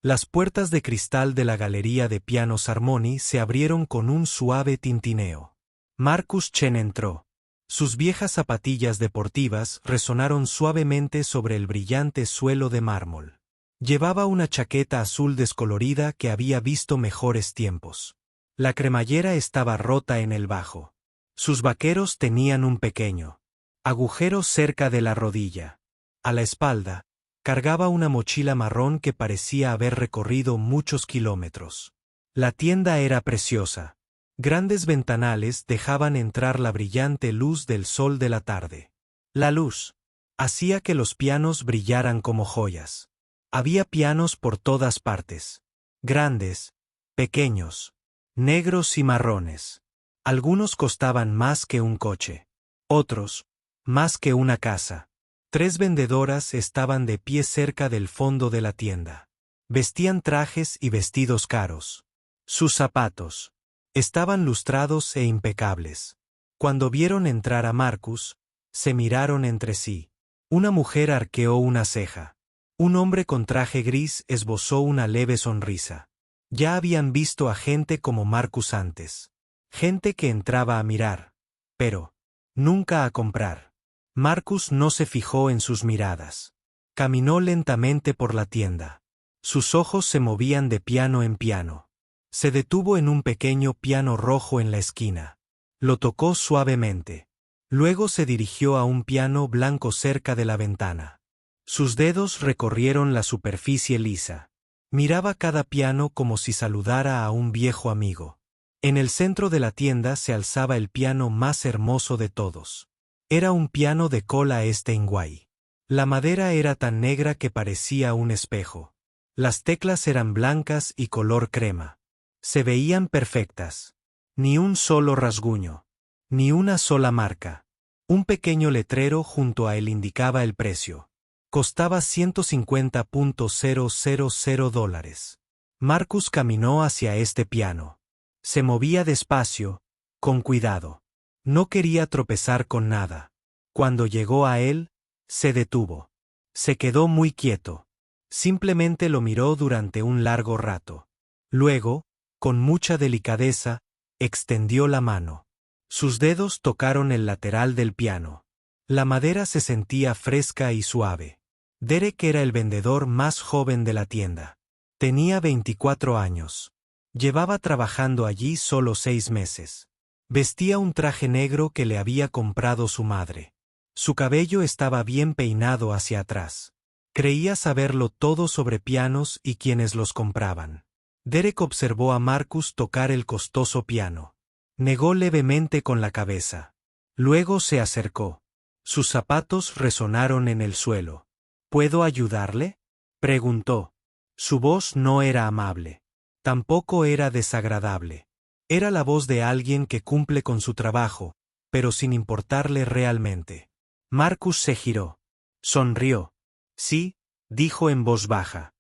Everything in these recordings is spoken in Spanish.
Las puertas de cristal de la galería de pianos Harmony se abrieron con un suave tintineo. Marcus Chen entró. Sus viejas zapatillas deportivas resonaron suavemente sobre el brillante suelo de mármol. Llevaba una chaqueta azul descolorida que había visto mejores tiempos. La cremallera estaba rota en el bajo. Sus vaqueros tenían un pequeño agujero cerca de la rodilla. A la espalda, cargaba una mochila marrón que parecía haber recorrido muchos kilómetros. La tienda era preciosa. Grandes ventanales dejaban entrar la brillante luz del sol de la tarde. La luz hacía que los pianos brillaran como joyas. Había pianos por todas partes. Grandes, pequeños, negros y marrones. Algunos costaban más que un coche. Otros, más que una casa. 3 vendedoras estaban de pie cerca del fondo de la tienda. Vestían trajes y vestidos caros. Sus zapatos estaban lustrados e impecables. Cuando vieron entrar a Marcus, se miraron entre sí. Una mujer arqueó una ceja. Un hombre con traje gris esbozó una leve sonrisa. Ya habían visto a gente como Marcus antes. Gente que entraba a mirar, pero nunca a comprar. Marcus no se fijó en sus miradas. Caminó lentamente por la tienda. Sus ojos se movían de piano en piano. Se detuvo en un pequeño piano rojo en la esquina. Lo tocó suavemente. Luego se dirigió a un piano blanco cerca de la ventana. Sus dedos recorrieron la superficie lisa. Miraba cada piano como si saludara a un viejo amigo. En el centro de la tienda se alzaba el piano más hermoso de todos. Era un piano de cola Steinway. La madera era tan negra que parecía un espejo. Las teclas eran blancas y color crema. Se veían perfectas. Ni un solo rasguño. Ni una sola marca. Un pequeño letrero junto a él indicaba el precio. Costaba $150,000. Marcus caminó hacia este piano. Se movía despacio, con cuidado. No quería tropezar con nada. Cuando llegó a él, se detuvo. Se quedó muy quieto. Simplemente lo miró durante un largo rato. Luego, con mucha delicadeza, extendió la mano. Sus dedos tocaron el lateral del piano. La madera se sentía fresca y suave. Derek era el vendedor más joven de la tienda. Tenía 24 años. Llevaba trabajando allí solo 6 meses. Vestía un traje negro que le había comprado su madre. Su cabello estaba bien peinado hacia atrás. Creía saberlo todo sobre pianos y quienes los compraban. Derek observó a Marcus tocar el costoso piano. Negó levemente con la cabeza. Luego se acercó. Sus zapatos resonaron en el suelo. ¿Puedo ayudarle?, preguntó. Su voz no era amable. Tampoco era desagradable. Era la voz de alguien que cumple con su trabajo, pero sin importarle realmente. Marcus se giró. Sonrió. Sí, dijo en voz baja.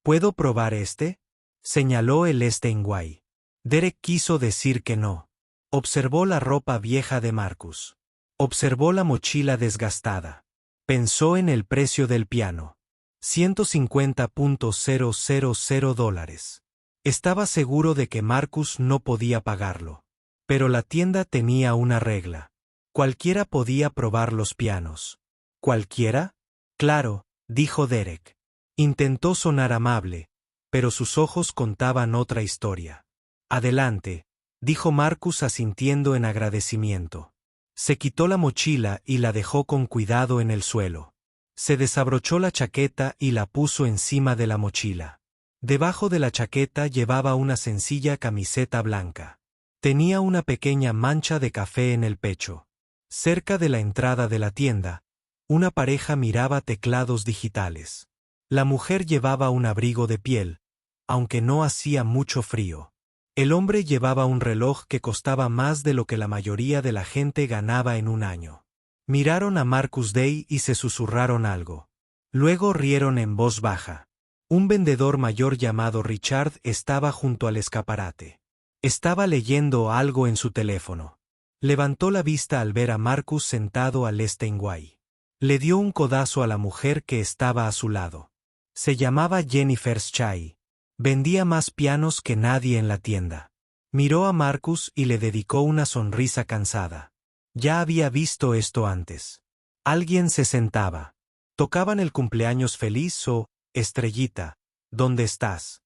¿Puedo probar este?, señaló el Steinway. Derek quiso decir que no. Observó la ropa vieja de Marcus. Observó la mochila desgastada. Pensó en el precio del piano. $150,000. Estaba seguro de que Marcus no podía pagarlo. Pero la tienda tenía una regla. Cualquiera podía probar los pianos. ¿Cualquiera? Claro, dijo Derek. Intentó sonar amable, pero sus ojos contaban otra historia. Adelante, dijo Marcus asintiendo en agradecimiento. Se quitó la mochila y la dejó con cuidado en el suelo. Se desabrochó la chaqueta y la puso encima de la mochila. Debajo de la chaqueta llevaba una sencilla camiseta blanca. Tenía una pequeña mancha de café en el pecho. Cerca de la entrada de la tienda, una pareja miraba teclados digitales. La mujer llevaba un abrigo de piel, aunque no hacía mucho frío. El hombre llevaba un reloj que costaba más de lo que la mayoría de la gente ganaba en un año. Miraron a Marcus Day y se susurraron algo. Luego rieron en voz baja. Un vendedor mayor llamado Richard estaba junto al escaparate. Estaba leyendo algo en su teléfono. Levantó la vista al ver a Marcus sentado al Steinway. Le dio un codazo a la mujer que estaba a su lado. Se llamaba Jennifer Schei. Vendía más pianos que nadie en la tienda. Miró a Marcus y le dedicó una sonrisa cansada. Ya había visto esto antes. Alguien se sentaba. Tocaban el cumpleaños feliz o, Estrellita, ¿dónde estás?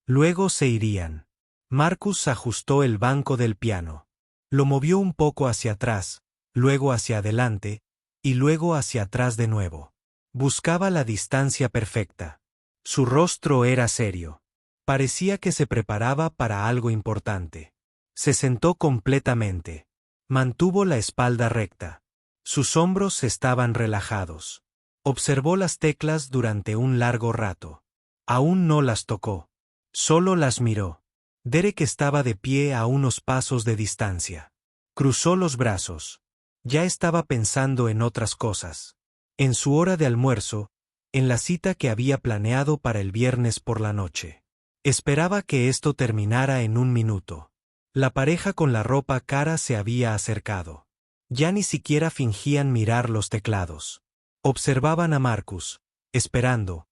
Luego se irían. Marcus ajustó el banco del piano. Lo movió un poco hacia atrás, luego hacia adelante, y luego hacia atrás de nuevo. Buscaba la distancia perfecta. Su rostro era serio. Parecía que se preparaba para algo importante. Se sentó completamente. Mantuvo la espalda recta. Sus hombros estaban relajados. Observó las teclas durante un largo rato. Aún no las tocó. Solo las miró. Derek estaba de pie a unos pasos de distancia. Cruzó los brazos. Ya estaba pensando en otras cosas. En su hora de almuerzo, en la cita que había planeado para el viernes por la noche. Esperaba que esto terminara en un minuto. La pareja con la ropa cara se había acercado. Ya ni siquiera fingían mirar los teclados. Observaban a Marcus, esperando,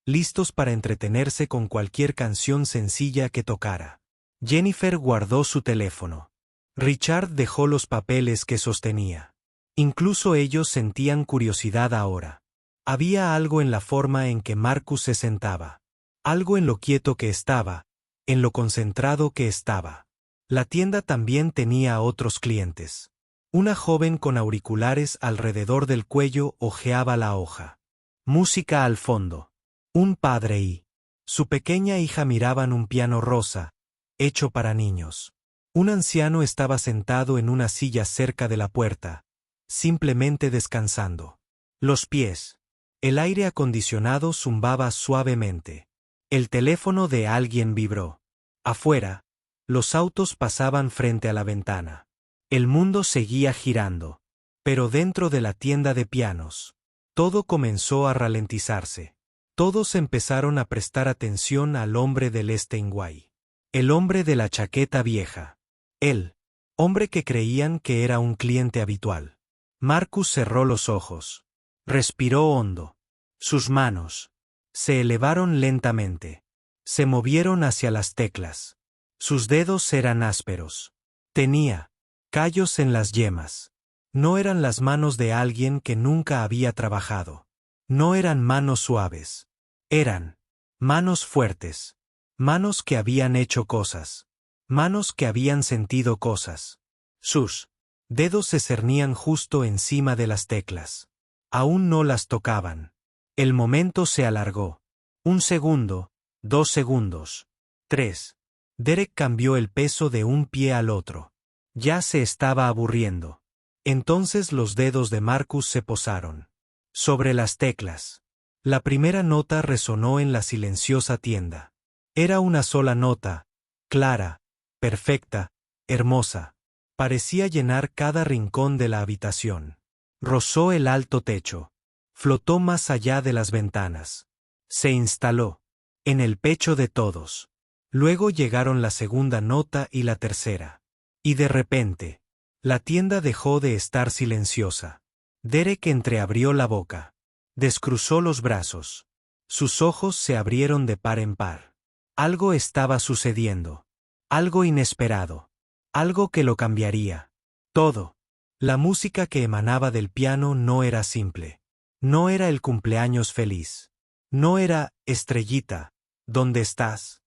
listos para entretenerse con cualquier canción sencilla que tocara. Jennifer guardó su teléfono. Richard dejó los papeles que sostenía. Incluso ellos sentían curiosidad ahora. Había algo en la forma en que Marcus se sentaba. Algo en lo quieto que estaba, en lo concentrado que estaba. La tienda también tenía otros clientes. Una joven con auriculares alrededor del cuello hojeaba la hoja. Música al fondo. Un padre y su pequeña hija miraban un piano rosa, hecho para niños. Un anciano estaba sentado en una silla cerca de la puerta, simplemente descansando. Los pies. El aire acondicionado zumbaba suavemente. El teléfono de alguien vibró. Afuera, los autos pasaban frente a la ventana. El mundo seguía girando. Pero dentro de la tienda de pianos, todo comenzó a ralentizarse. Todos empezaron a prestar atención al hombre del Steinway. El hombre de la chaqueta vieja. El hombre que creían que era un cliente habitual. Marcus cerró los ojos. Respiró hondo. Sus manos se elevaron lentamente. Se movieron hacia las teclas. Sus dedos eran ásperos. Tenía callos en las yemas. No eran las manos de alguien que nunca había trabajado. No eran manos suaves. Eran manos fuertes. Manos que habían hecho cosas. Manos que habían sentido cosas. Sus dedos se cernían justo encima de las teclas. Aún no las tocaban. El momento se alargó. 1 segundo, 2 segundos, 3. Derek cambió el peso de un pie al otro. Ya se estaba aburriendo. Entonces los dedos de Marcus se posaron sobre las teclas. La primera nota resonó en la silenciosa tienda. Era una sola nota, clara, perfecta, hermosa. Parecía llenar cada rincón de la habitación. Rozó el alto techo. Flotó más allá de las ventanas. Se instaló en el pecho de todos. Luego llegaron la segunda nota y la tercera. Y de repente, la tienda dejó de estar silenciosa. Derek entreabrió la boca. Descruzó los brazos. Sus ojos se abrieron de par en par. Algo estaba sucediendo. Algo inesperado. Algo que lo cambiaría. Todo. La música que emanaba del piano no era simple. No era el cumpleaños feliz. No era, Estrellita, ¿dónde estás?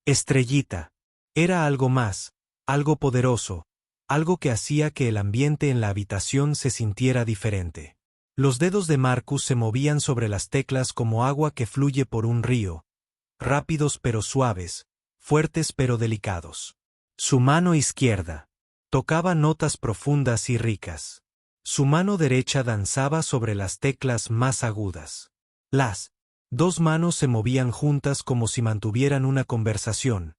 Estrellita. Era algo más, algo poderoso, algo que hacía que el ambiente en la habitación se sintiera diferente. Los dedos de Marcus se movían sobre las teclas como agua que fluye por un río, rápidos pero suaves, fuertes pero delicados. Su mano izquierda tocaba notas profundas y ricas. Su mano derecha danzaba sobre las teclas más agudas. Las dos manos se movían juntas como si mantuvieran una conversación.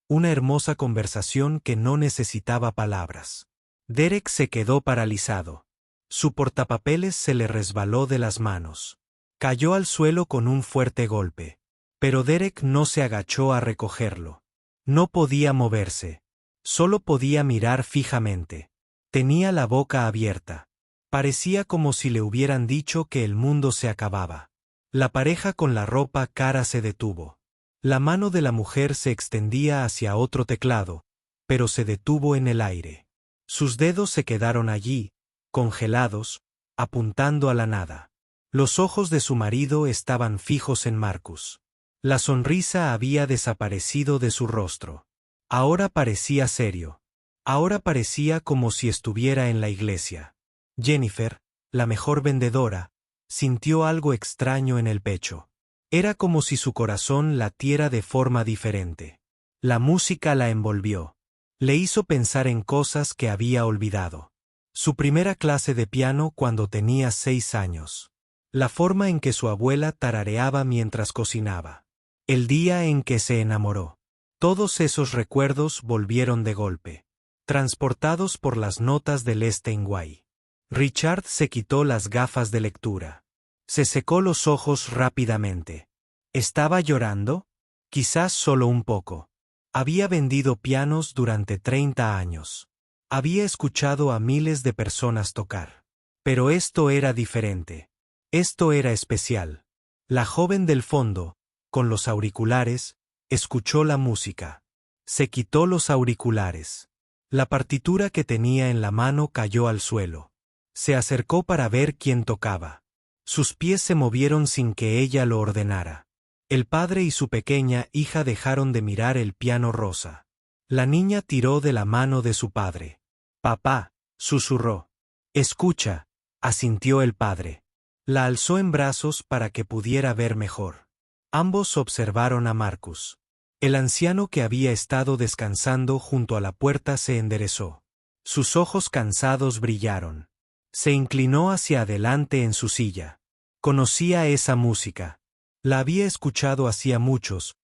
Una hermosa conversación que no necesitaba palabras. Derek se quedó paralizado. Su portapapeles se le resbaló de las manos. Cayó al suelo con un fuerte golpe. Pero Derek no se agachó a recogerlo. No podía moverse. Solo podía mirar fijamente. Tenía la boca abierta. Parecía como si le hubieran dicho que el mundo se acababa. La pareja con la ropa cara se detuvo. La mano de la mujer se extendía hacia otro teclado, pero se detuvo en el aire. Sus dedos se quedaron allí, congelados, apuntando a la nada. Los ojos de su marido estaban fijos en Marcus. La sonrisa había desaparecido de su rostro. Ahora parecía serio. Ahora parecía como si estuviera en la iglesia. Jennifer, la mejor vendedora, sintió algo extraño en el pecho. Era como si su corazón latiera de forma diferente. La música la envolvió. Le hizo pensar en cosas que había olvidado. Su primera clase de piano cuando tenía 6 años. La forma en que su abuela tarareaba mientras cocinaba. El día en que se enamoró. Todos esos recuerdos volvieron de golpe, transportados por las notas del Steinway. Richard se quitó las gafas de lectura. Se secó los ojos rápidamente. ¿Estaba llorando? Quizás solo un poco. Había vendido pianos durante 30 años. Había escuchado a miles de personas tocar. Pero esto era diferente. Esto era especial. La joven del fondo, con los auriculares, escuchó la música. Se quitó los auriculares. La partitura que tenía en la mano cayó al suelo. Se acercó para ver quién tocaba. Sus pies se movieron sin que ella lo ordenara. El padre y su pequeña hija dejaron de mirar el piano rosa. La niña tiró de la mano de su padre. «Papá», susurró. «Escucha», asintió el padre. La alzó en brazos para que pudiera ver mejor. Ambos observaron a Marcus. El anciano que había estado descansando junto a la puerta se enderezó. Sus ojos cansados brillaron. Se inclinó hacia adelante en su silla. Conocía esa música. La había escuchado hacía muchos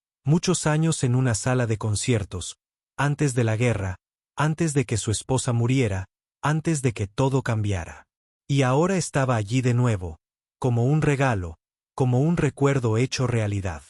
años en una sala de conciertos, antes de la guerra, antes de que su esposa muriera, antes de que todo cambiara. Y ahora estaba allí de nuevo, como un regalo, como un recuerdo hecho realidad.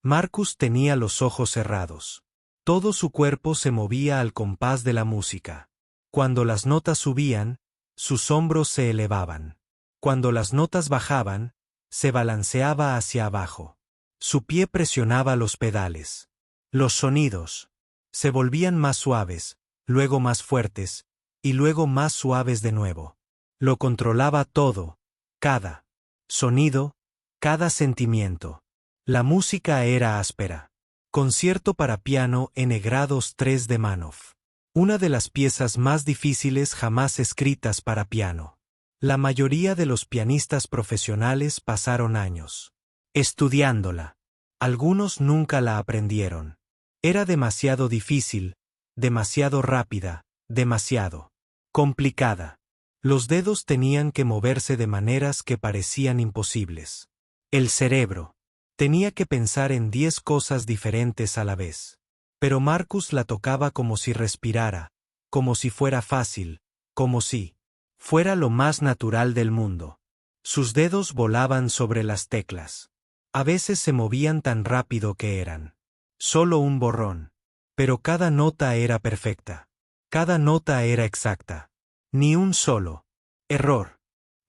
Marcus tenía los ojos cerrados. Todo su cuerpo se movía al compás de la música. Cuando las notas subían, sus hombros se elevaban. Cuando las notas bajaban, se balanceaba hacia abajo. Su pie presionaba los pedales. Los sonidos se volvían más suaves, luego más fuertes, y luego más suaves de nuevo. Lo controlaba todo, cada sonido, cada sentimiento. La música era áspera. Concierto para piano en grados 3 de Manoff. Una de las piezas más difíciles jamás escritas para piano. La mayoría de los pianistas profesionales pasaron años estudiándola. Algunos nunca la aprendieron. Era demasiado difícil, demasiado rápida, demasiado complicada. Los dedos tenían que moverse de maneras que parecían imposibles. El cerebro tenía que pensar en 10 cosas diferentes a la vez. Pero Marcus la tocaba como si respirara, como si fuera fácil, como si fuera lo más natural del mundo. Sus dedos volaban sobre las teclas. A veces se movían tan rápido que eran solo un borrón. Pero cada nota era perfecta. Cada nota era exacta. Ni un solo error.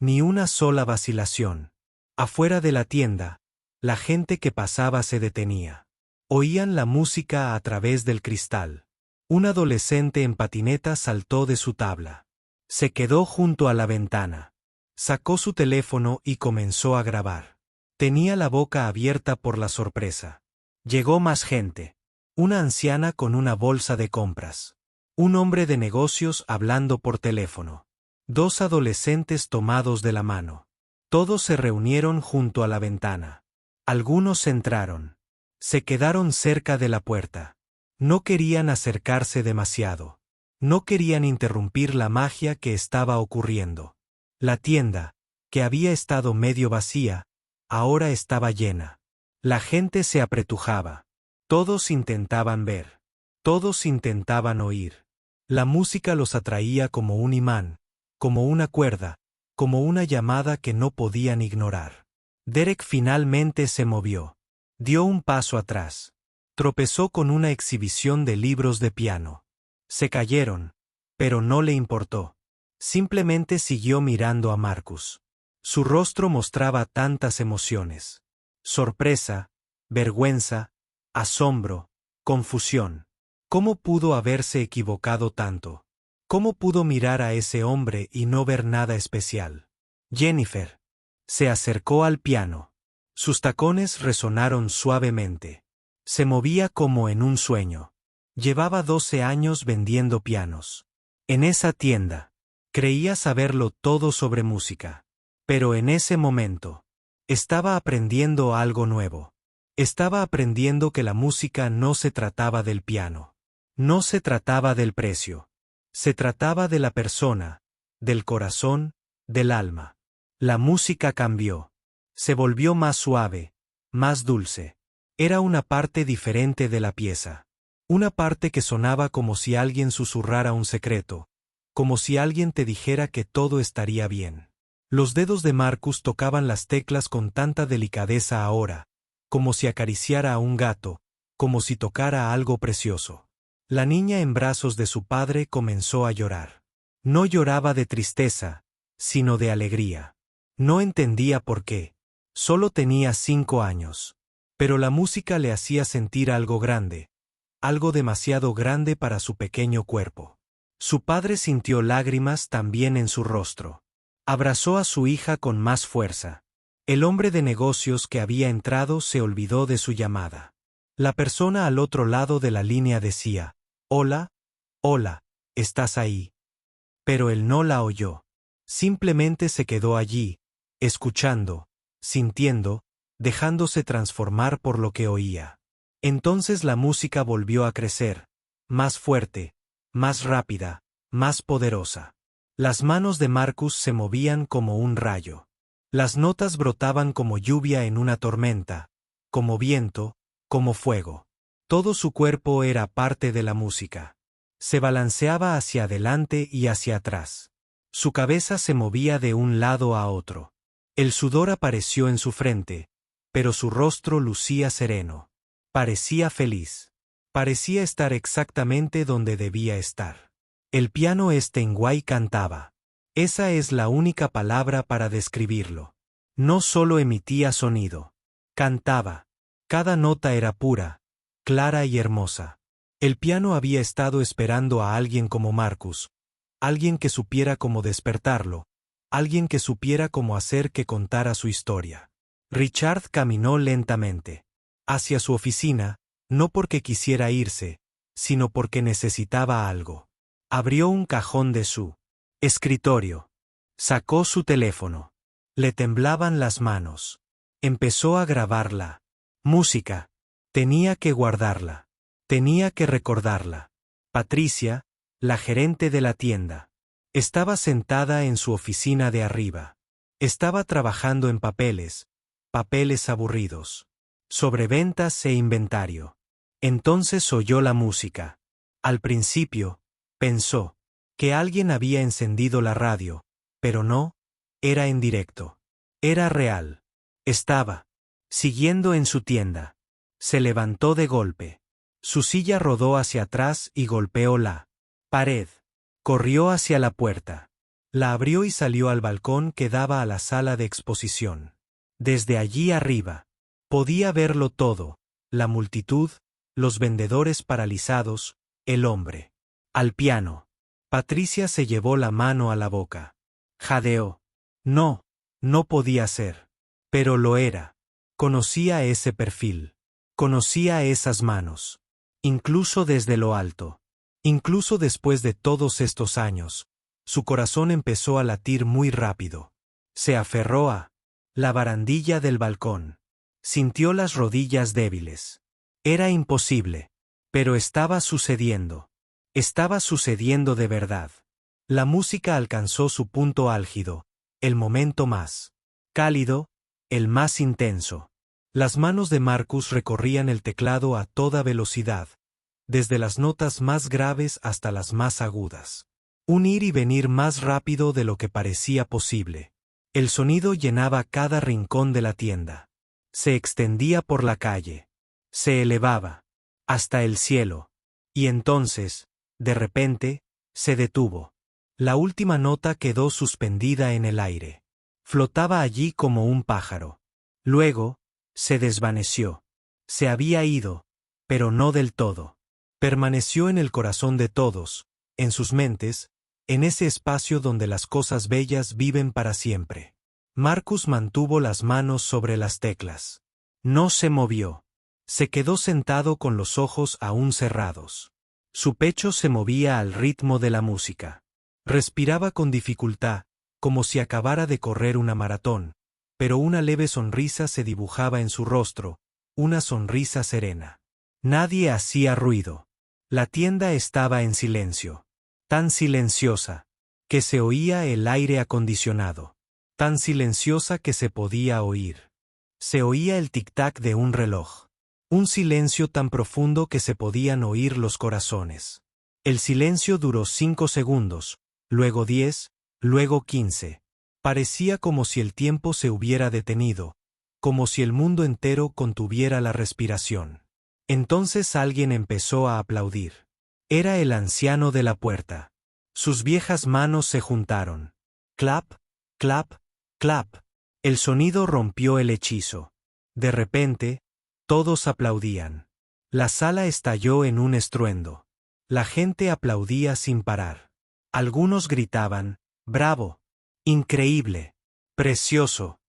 Ni una sola vacilación. Afuera de la tienda, la gente que pasaba se detenía. Oían la música a través del cristal. Un adolescente en patineta saltó de su tabla. Se quedó junto a la ventana. Sacó su teléfono y comenzó a grabar. Tenía la boca abierta por la sorpresa. Llegó más gente. Una anciana con una bolsa de compras. Un hombre de negocios hablando por teléfono. 2 adolescentes tomados de la mano. Todos se reunieron junto a la ventana. Algunos entraron. Se quedaron cerca de la puerta. No querían acercarse demasiado. No querían interrumpir la magia que estaba ocurriendo. La tienda, que había estado medio vacía, ahora estaba llena. La gente se apretujaba. Todos intentaban ver. Todos intentaban oír. La música los atraía como un imán, como una cuerda, como una llamada que no podían ignorar. Derek finalmente se movió. Dio un paso atrás. Tropezó con una exhibición de libros de piano. Se cayeron, pero no le importó. Simplemente siguió mirando a Marcus. Su rostro mostraba tantas emociones. sorpresa, vergüenza, asombro, confusión. ¿Cómo pudo haberse equivocado tanto? ¿Cómo pudo mirar a ese hombre y no ver nada especial? Jennifer se acercó al piano. Sus tacones resonaron suavemente. Se movía como en un sueño. Llevaba 12 años vendiendo pianos. En esa tienda. Creía saberlo todo sobre música. Pero en ese momento, estaba aprendiendo algo nuevo. Estaba aprendiendo que la música no se trataba del piano. No se trataba del precio. Se trataba de la persona, del corazón, del alma. La música cambió. Se volvió más suave, más dulce. Era una parte diferente de la pieza. Una parte que sonaba como si alguien susurrara un secreto, como si alguien te dijera que todo estaría bien. Los dedos de Marcus tocaban las teclas con tanta delicadeza ahora, como si acariciara a un gato, como si tocara algo precioso. La niña en brazos de su padre comenzó a llorar. No lloraba de tristeza, sino de alegría. No entendía por qué. Solo tenía 5 años. Pero la música le hacía sentir algo grande, algo demasiado grande para su pequeño cuerpo. Su padre sintió lágrimas también en su rostro. Abrazó a su hija con más fuerza. El hombre de negocios que había entrado se olvidó de su llamada. La persona al otro lado de la línea decía, «Hola, hola, ¿estás ahí?» Pero él no la oyó. Simplemente se quedó allí, escuchando, sintiendo, dejándose transformar por lo que oía. Entonces la música volvió a crecer, más fuerte, más rápida, más poderosa. Las manos de Marcus se movían como un rayo. Las notas brotaban como lluvia en una tormenta, como viento, como fuego. Todo su cuerpo era parte de la música. Se balanceaba hacia adelante y hacia atrás. Su cabeza se movía de un lado a otro. El sudor apareció en su frente, pero su rostro lucía sereno. Parecía feliz. Parecía estar exactamente donde debía estar. El piano Steinway cantaba. Esa es la única palabra para describirlo. No solo emitía sonido. Cantaba. Cada nota era pura, clara y hermosa. El piano había estado esperando a alguien como Marcus, alguien que supiera cómo despertarlo, alguien que supiera cómo hacer que contara su historia. Richard caminó lentamente hacia su oficina, no porque quisiera irse, sino porque necesitaba algo. Abrió un cajón de su escritorio. Sacó su teléfono. Le temblaban las manos. Empezó a grabarla. Música. Tenía que guardarla. Tenía que recordarla. Patricia, la gerente de la tienda, estaba sentada en su oficina de arriba. Estaba trabajando en papeles aburridos, sobre ventas e inventario. Entonces oyó la música. Al principio, pensó que alguien había encendido la radio, pero no, era en directo. Era real. Estaba siguiendo en su tienda. Se levantó de golpe. Su silla rodó hacia atrás y golpeó la pared. Corrió hacia la puerta. La abrió y salió al balcón que daba a la sala de exposición. Desde allí arriba, podía verlo todo, la multitud, los vendedores paralizados, el hombre. Al piano. Patricia se llevó la mano a la boca. Jadeó. No, no podía ser. Pero lo era. Conocía ese perfil. Conocía esas manos. Incluso desde lo alto. Incluso después de todos estos años, su corazón empezó a latir muy rápido. Se aferró a la barandilla del balcón. Sintió las rodillas débiles. Era imposible. Pero estaba sucediendo. Estaba sucediendo de verdad. La música alcanzó su punto álgido, el momento más cálido, el más intenso. Las manos de Marcus recorrían el teclado a toda velocidad, desde las notas más graves hasta las más agudas. Un ir y venir más rápido de lo que parecía posible. El sonido llenaba cada rincón de la tienda. Se extendía por la calle. Se elevaba hasta el cielo. Y entonces, de repente, se detuvo. La última nota quedó suspendida en el aire. Flotaba allí como un pájaro. Luego, Se desvaneció. Se había ido, pero no del todo. Permaneció en el corazón de todos, en sus mentes, en ese espacio donde las cosas bellas viven para siempre. Marcus mantuvo las manos sobre las teclas. No se movió. Se quedó sentado con los ojos aún cerrados. Su pecho se movía al ritmo de la música. Respiraba con dificultad, como si acabara de correr una maratón, pero una leve sonrisa se dibujaba en su rostro, una sonrisa serena. Nadie hacía ruido. La tienda estaba en silencio. Tan silenciosa, que se oía el aire acondicionado. Tan silenciosa que se podía oír. Se oía el tic-tac de un reloj. Un silencio tan profundo que se podían oír los corazones. El silencio duró 5 segundos, luego 10, luego 15. Parecía como si el tiempo se hubiera detenido, como si el mundo entero contuviera la respiración. Entonces alguien empezó a aplaudir. Era el anciano de la puerta. Sus viejas manos se juntaron. Clap, clap, clap. El sonido rompió el hechizo. De repente, todos aplaudían. La sala estalló en un estruendo. La gente aplaudía sin parar. Algunos gritaban, ¡bravo! ¡Increíble! ¡Precioso!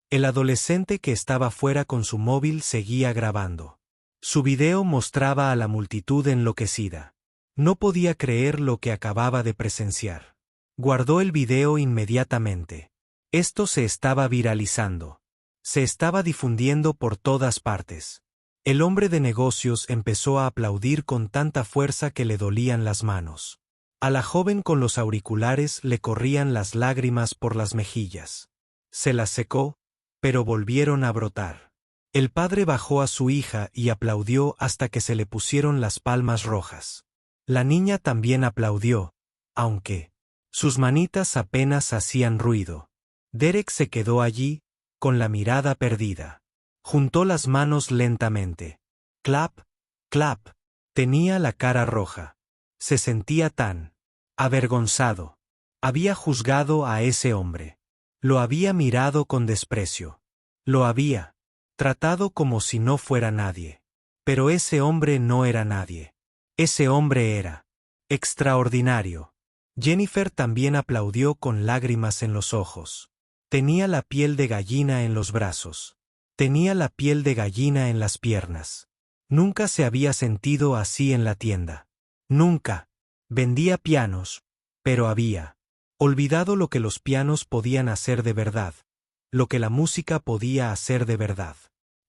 El adolescente que estaba fuera con su móvil seguía grabando. Su video mostraba a la multitud enloquecida. No podía creer lo que acababa de presenciar. Guardó el video inmediatamente. Esto se estaba viralizando. Se estaba difundiendo por todas partes. El hombre de negocios empezó a aplaudir con tanta fuerza que le dolían las manos. A la joven con los auriculares le corrían las lágrimas por las mejillas. Se las secó, pero volvieron a brotar. El padre bajó a su hija y aplaudió hasta que se le pusieron las palmas rojas. La niña también aplaudió, aunque sus manitas apenas hacían ruido. Derek se quedó allí, con la mirada perdida. Juntó las manos lentamente. Clap, clap. Tenía la cara roja. Se sentía tan avergonzado. Había juzgado a ese hombre. Lo había mirado con desprecio. Lo había tratado como si no fuera nadie. Pero ese hombre no era nadie. Ese hombre era extraordinario. Jennifer también aplaudió con lágrimas en los ojos. Tenía la piel de gallina en los brazos. Tenía la piel de gallina en las piernas. Nunca se había sentido así en la tienda. Nunca. Vendía pianos, pero había olvidado lo que los pianos podían hacer de verdad, lo que la música podía hacer de verdad.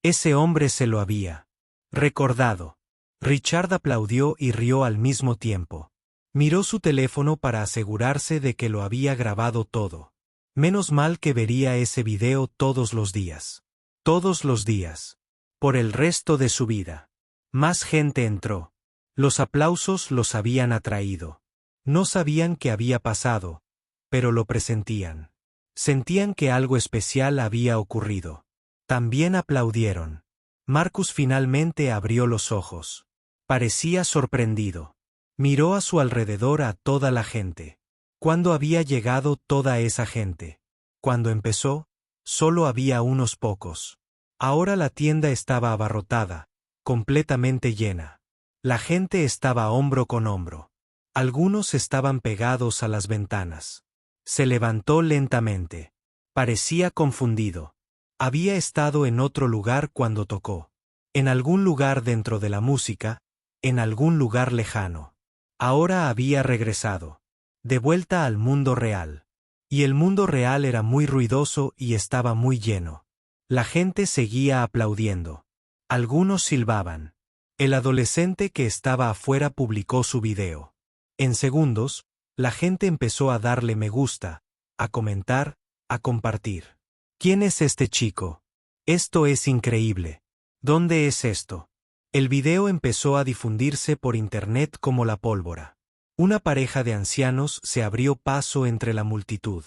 Ese hombre se lo había recordado. Richard aplaudió y rió al mismo tiempo. Miró su teléfono para asegurarse de que lo había grabado todo. Menos mal que vería ese video todos los días. Todos los días. Por el resto de su vida. Más gente entró. Los aplausos los habían atraído. No sabían qué había pasado, pero lo presentían. Sentían que algo especial había ocurrido. También aplaudieron. Marcus finalmente abrió los ojos. Parecía sorprendido. Miró a su alrededor a toda la gente. ¿Cuándo había llegado toda esa gente? Cuando empezó, solo había unos pocos. Ahora la tienda estaba abarrotada, completamente llena. La gente estaba hombro con hombro. Algunos estaban pegados a las ventanas. Se levantó lentamente. Parecía confundido. Había estado en otro lugar cuando tocó. En algún lugar dentro de la música, en algún lugar lejano. Ahora había regresado. De vuelta al mundo real. Y el mundo real era muy ruidoso y estaba muy lleno. La gente seguía aplaudiendo. Algunos silbaban. El adolescente que estaba afuera publicó su video. En segundos, la gente empezó a darle me gusta, a comentar, a compartir. ¿Quién es este chico? Esto es increíble. ¿Dónde es esto? El video empezó a difundirse por internet como la pólvora. Una pareja de ancianos se abrió paso entre la multitud.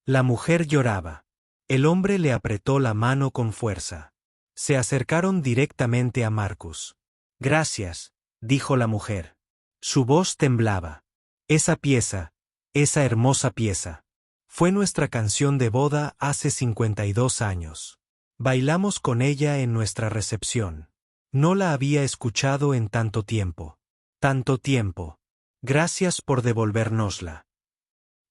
La mujer lloraba. El hombre le apretó la mano con fuerza. Se acercaron directamente a Marcus. Gracias, dijo la mujer. Su voz temblaba. Esa pieza, esa hermosa pieza, fue nuestra canción de boda hace 52 años. Bailamos con ella en nuestra recepción. No la había escuchado en tanto tiempo. Tanto tiempo. Gracias por devolvérnosla.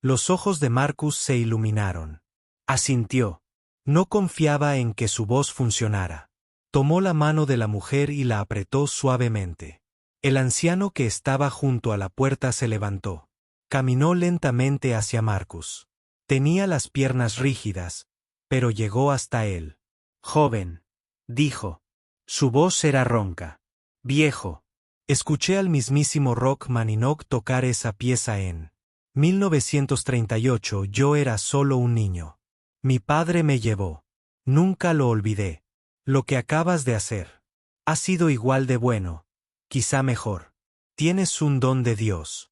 Los ojos de Marcus se iluminaron. Asintió. No confiaba en que su voz funcionara. Tomó la mano de la mujer y la apretó suavemente. El anciano que estaba junto a la puerta se levantó. Caminó lentamente hacia Marcus. Tenía las piernas rígidas, pero llegó hasta él. Joven, dijo. Su voz era ronca. Viejo. Escuché al mismísimo Rachmaninoff tocar esa pieza en 1938. Yo era solo un niño. Mi padre me llevó. Nunca lo olvidé. Lo que acabas de hacer ha sido igual de bueno, quizá mejor. Tienes un don de Dios.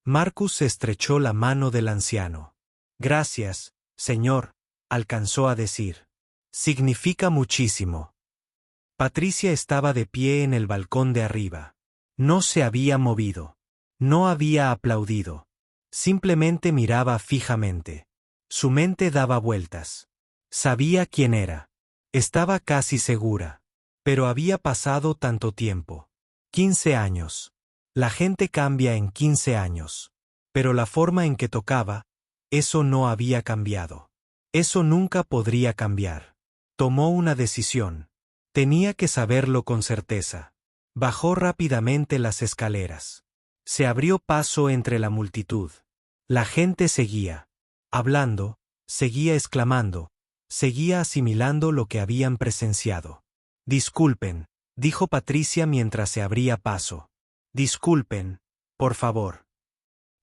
Marcus estrechó la mano del anciano. Gracias, señor, alcanzó a decir. Significa muchísimo. Patricia estaba de pie en el balcón de arriba. No se había movido. No había aplaudido. Simplemente miraba fijamente. Su mente daba vueltas. Sabía quién era. Estaba casi segura. Pero había pasado tanto tiempo. 15 años. La gente cambia en 15 años. Pero la forma en que tocaba, eso no había cambiado. Eso nunca podría cambiar. Tomó una decisión. Tenía que saberlo con certeza. Bajó rápidamente las escaleras. Se abrió paso entre la multitud. La gente seguía. Hablando, seguía exclamando, seguía asimilando lo que habían presenciado. Disculpen, dijo Patricia mientras se abría paso. Disculpen, por favor.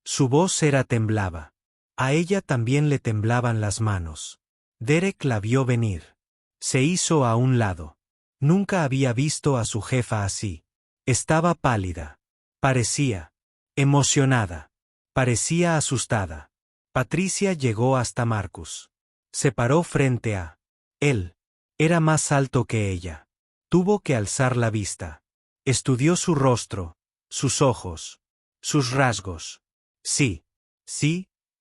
Su voz temblaba. A ella también le temblaban las manos. Derek la vio venir. Se hizo a un lado. Nunca había visto a su jefa así. Estaba pálida. Parecía emocionada. Parecía asustada. Patricia llegó hasta Marcus. Se paró frente a él. Era más alto que ella. Tuvo que alzar la vista. Estudió su rostro, sus ojos, sus rasgos. Sí,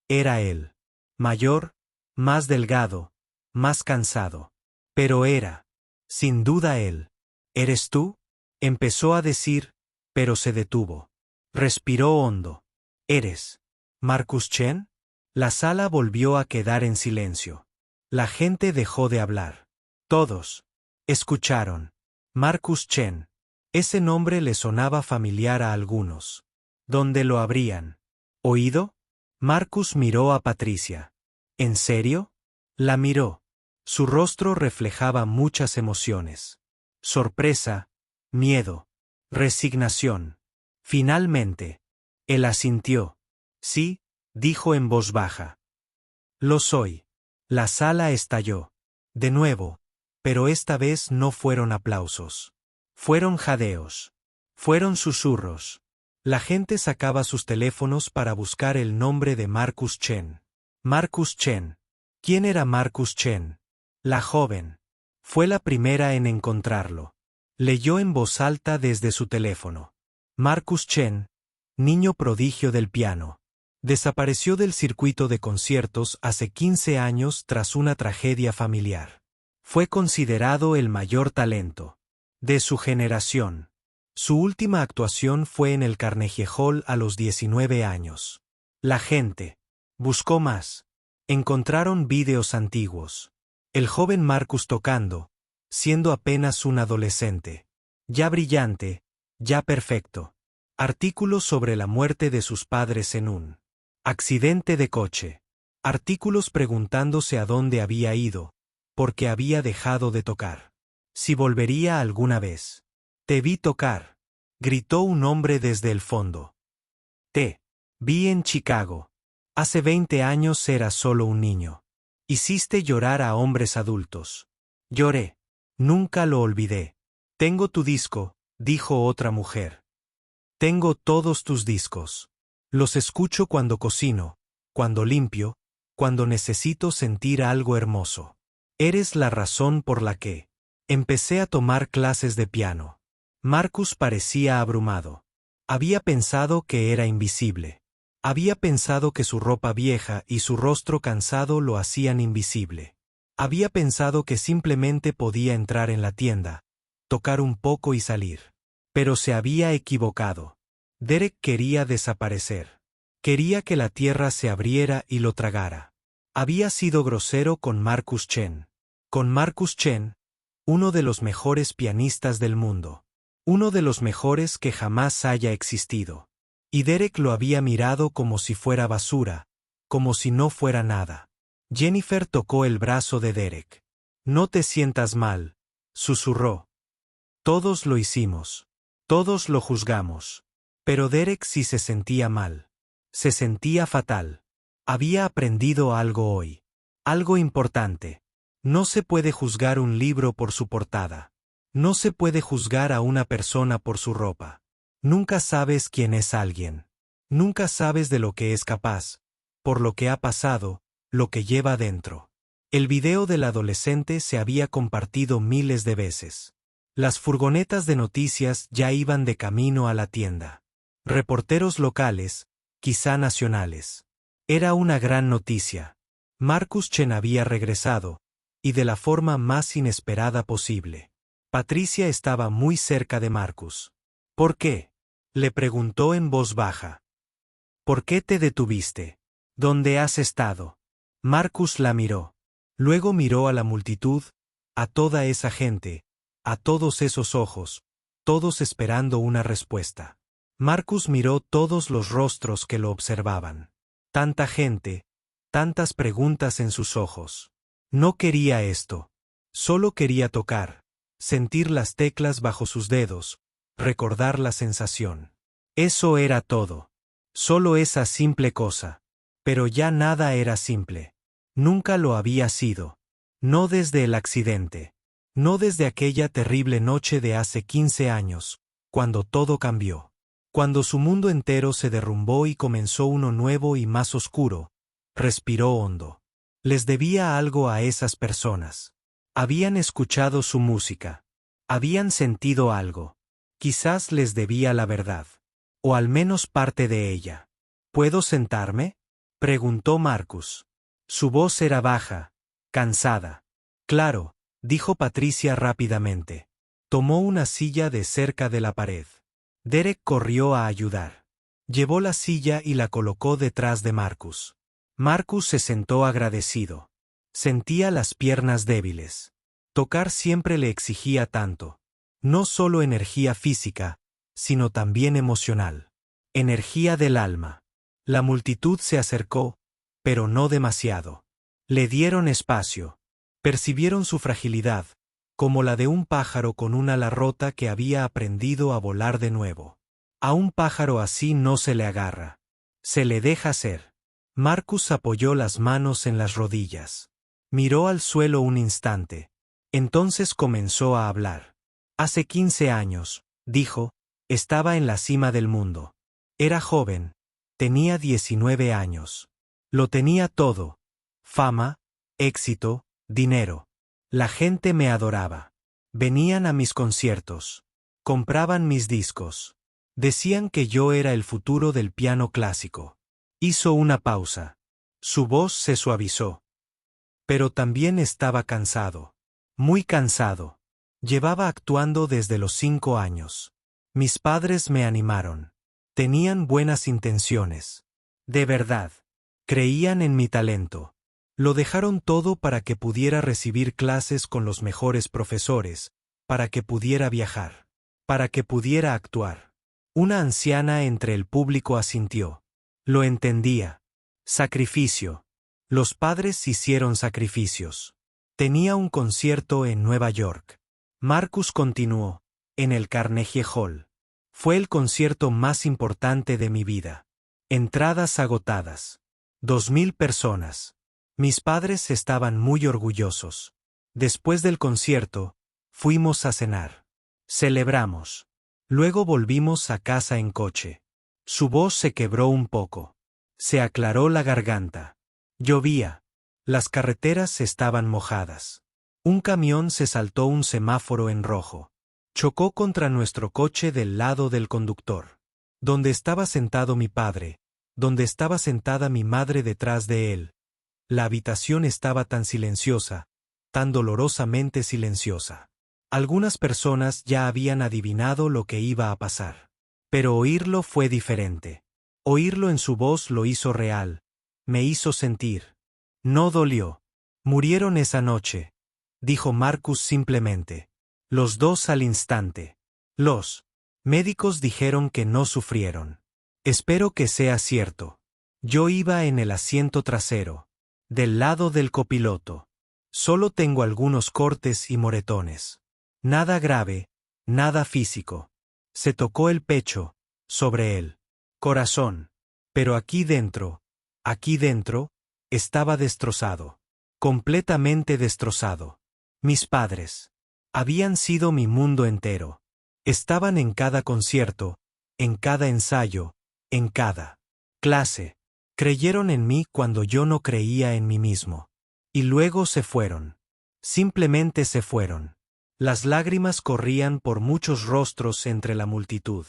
era él. Mayor, más delgado, más cansado. Pero era, sin duda él. ¿Eres tú? Empezó a decir, pero se detuvo. Respiró hondo. ¿Eres Marcus Chen? La sala volvió a quedar en silencio. La gente dejó de hablar. Todos escucharon. Marcus Chen. Ese nombre le sonaba familiar a algunos. ¿Dónde lo habrían oído? Marcus miró a Patricia. ¿En serio? La miró. Su rostro reflejaba muchas emociones. Sorpresa, miedo, resignación. Finalmente, él asintió. Sí, dijo en voz baja. Lo soy. La sala estalló. De nuevo, pero esta vez no fueron aplausos. Fueron jadeos. Fueron susurros. La gente sacaba sus teléfonos para buscar el nombre de Marcus Chen. Marcus Chen. ¿Quién era Marcus Chen? La joven. Fue la primera en encontrarlo. Leyó en voz alta desde su teléfono. Marcus Chen, niño prodigio del piano. Desapareció del circuito de conciertos hace 15 años tras una tragedia familiar. Fue considerado el mayor talento de su generación. Su última actuación fue en el Carnegie Hall a los 19 años. La gente buscó más. Encontraron vídeos antiguos. El joven Marcus tocando, siendo apenas un adolescente. Ya brillante, ya perfecto. Artículos sobre la muerte de sus padres en un accidente de coche. Artículos preguntándose a dónde había ido, porque había dejado de tocar. Si volvería alguna vez. Te vi tocar, gritó un hombre desde el fondo. Te vi en Chicago. Hace 20 años eras solo un niño. Hiciste llorar a hombres adultos. Lloré. Nunca lo olvidé. Tengo tu disco, dijo otra mujer. Tengo todos tus discos. Los escucho cuando cocino, cuando limpio, cuando necesito sentir algo hermoso. Eres la razón por la que empecé a tomar clases de piano. Marcus parecía abrumado. Había pensado que era invisible. Había pensado que su ropa vieja y su rostro cansado lo hacían invisible. Había pensado que simplemente podía entrar en la tienda, tocar un poco y salir. Pero se había equivocado. Derek quería desaparecer. Quería que la tierra se abriera y lo tragara. Había sido grosero con Marcus Chen. Con Marcus Chen, uno de los mejores pianistas del mundo. Uno de los mejores que jamás haya existido. Y Derek lo había mirado como si fuera basura, como si no fuera nada. Jennifer tocó el brazo de Derek. No te sientas mal, susurró. Todos lo hicimos. Todos lo juzgamos. Pero Derek sí se sentía mal. Se sentía fatal. Había aprendido algo hoy. Algo importante. No se puede juzgar un libro por su portada. No se puede juzgar a una persona por su ropa. Nunca sabes quién es alguien. Nunca sabes de lo que es capaz, por lo que ha pasado, lo que lleva dentro. El video del adolescente se había compartido miles de veces. Las furgonetas de noticias ya iban de camino a la tienda. Reporteros locales, quizá nacionales. Era una gran noticia. Marcus Chen había regresado, y de la forma más inesperada posible. Patricia estaba muy cerca de Marcus. ¿Por qué?, le preguntó en voz baja. ¿Por qué te detuviste? ¿Dónde has estado? Marcus la miró. Luego miró a la multitud, a toda esa gente, a todos esos ojos, todos esperando una respuesta. Marcus miró todos los rostros que lo observaban. Tanta gente, tantas preguntas en sus ojos. No quería esto. Solo quería tocar, sentir las teclas bajo sus dedos, recordar la sensación. Eso era todo. Solo esa simple cosa. Pero ya nada era simple. Nunca lo había sido. No desde el accidente. No desde aquella terrible noche de hace 15 años, cuando todo cambió. Cuando su mundo entero se derrumbó y comenzó uno nuevo y más oscuro, respiró hondo. Les debía algo a esas personas. Habían escuchado su música. Habían sentido algo. Quizás les debía la verdad. O al menos parte de ella. ¿Puedo sentarme?, preguntó Marcus. Su voz era baja, cansada. Claro, dijo Patricia rápidamente. Tomó una silla de cerca de la pared. Derek corrió a ayudar. Llevó la silla y la colocó detrás de Marcus. Marcus se sentó agradecido. Sentía las piernas débiles. Tocar siempre le exigía tanto. No solo energía física, sino también emocional. Energía del alma. La multitud se acercó, pero no demasiado. Le dieron espacio. Percibieron su fragilidad, como la de un pájaro con un ala rota que había aprendido a volar de nuevo. A un pájaro así no se le agarra. Se le deja ser. Marcus apoyó las manos en las rodillas. Miró al suelo un instante. Entonces comenzó a hablar. Hace 15 años, dijo, estaba en la cima del mundo. Era joven. Tenía 19 años. Lo tenía todo. Fama, éxito, dinero. La gente me adoraba. Venían a mis conciertos. Compraban mis discos. Decían que yo era el futuro del piano clásico. Hizo una pausa. Su voz se suavizó. Pero también estaba cansado. Muy cansado. Llevaba actuando desde los 5 años. Mis padres me animaron. Tenían buenas intenciones. De verdad. Creían en mi talento. Lo dejaron todo para que pudiera recibir clases con los mejores profesores, para que pudiera viajar, para que pudiera actuar. Una anciana entre el público asintió. Lo entendía. Sacrificio. Los padres hicieron sacrificios. Tenía un concierto en Nueva York. Marcus continuó, en el Carnegie Hall. Fue el concierto más importante de mi vida. Entradas agotadas. 2000 personas. Mis padres estaban muy orgullosos. Después del concierto, fuimos a cenar. Celebramos. Luego volvimos a casa en coche. Su voz se quebró un poco. Se aclaró la garganta. Llovía. Las carreteras estaban mojadas. Un camión se saltó un semáforo en rojo. Chocó contra nuestro coche del lado del conductor. Donde estaba sentado mi padre, donde estaba sentada mi madre detrás de él. La habitación estaba tan silenciosa, tan dolorosamente silenciosa. Algunas personas ya habían adivinado lo que iba a pasar. Pero oírlo fue diferente. Oírlo en su voz lo hizo real, me hizo sentir. No dolió. Murieron esa noche, dijo Marcus simplemente. Los dos al instante. Los médicos dijeron que no sufrieron. Espero que sea cierto. Yo iba en el asiento trasero, del lado del copiloto. Solo tengo algunos cortes y moretones. Nada grave, nada físico. Se tocó el pecho, sobre el corazón. Pero aquí dentro, estaba destrozado. Completamente destrozado. Mis padres habían sido mi mundo entero. Estaban en cada concierto, en cada ensayo, en cada clase. Creyeron en mí cuando yo no creía en mí mismo. Y luego se fueron. Simplemente se fueron. Las lágrimas corrían por muchos rostros entre la multitud.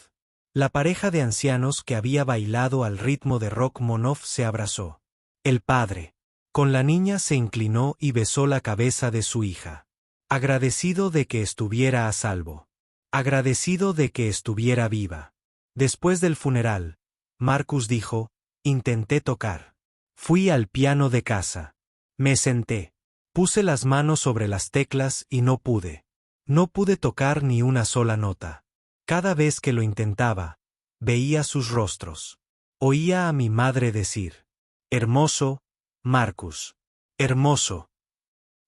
La pareja de ancianos que había bailado al ritmo de Rachmaninoff se abrazó. El padre, con la niña, se inclinó y besó la cabeza de su hija. Agradecido de que estuviera a salvo. Agradecido de que estuviera viva. Después del funeral, Marcus dijo, intenté tocar. Fui al piano de casa. Me senté. Puse las manos sobre las teclas y no pude. No pude tocar ni una sola nota. Cada vez que lo intentaba, veía sus rostros. Oía a mi madre decir, hermoso, Marcus. Hermoso.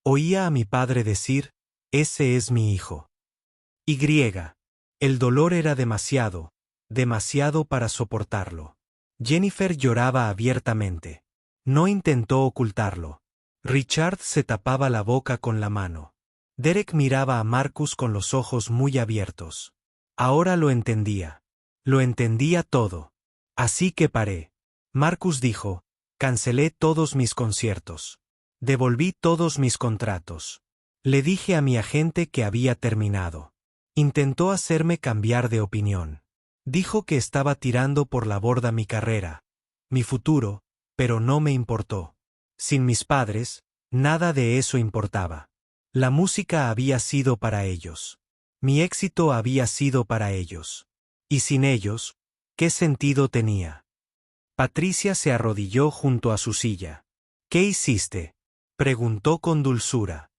Oía a mi padre decir, ese es mi hijo. Y. El dolor era demasiado, demasiado para soportarlo. Jennifer lloraba abiertamente. No intentó ocultarlo. Richard se tapaba la boca con la mano. Derek miraba a Marcus con los ojos muy abiertos. Ahora lo entendía. Lo entendía todo. Así que paré. Marcus dijo, cancelé todos mis conciertos. Devolví todos mis contratos. Le dije a mi agente que había terminado. Intentó hacerme cambiar de opinión. Dijo que estaba tirando por la borda mi carrera, mi futuro, pero no me importó. Sin mis padres, nada de eso importaba. La música había sido para ellos. Mi éxito había sido para ellos. Y sin ellos, ¿qué sentido tenía? Patricia se arrodilló junto a su silla. ¿Qué hiciste?, preguntó con dulzura.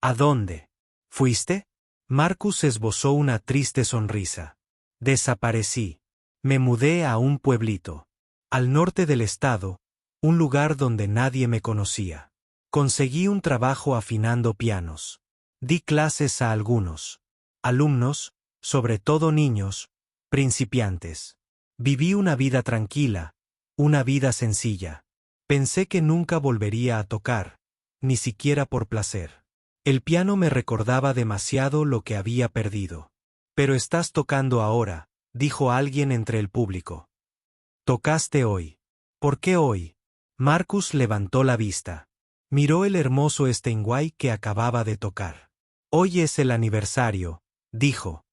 ¿A dónde fuiste? Marcus esbozó una triste sonrisa. Desaparecí. Me mudé a un pueblito. Al norte del estado, un lugar donde nadie me conocía. Conseguí un trabajo afinando pianos. Di clases a algunos alumnos, sobre todo niños, principiantes. Viví una vida tranquila, una vida sencilla. Pensé que nunca volvería a tocar, ni siquiera por placer. El piano me recordaba demasiado lo que había perdido. Pero estás tocando ahora, dijo alguien entre el público. Tocaste hoy. ¿Por qué hoy? Marcus levantó la vista. Miró el hermoso Steinway que acababa de tocar. Hoy es el aniversario, dijo.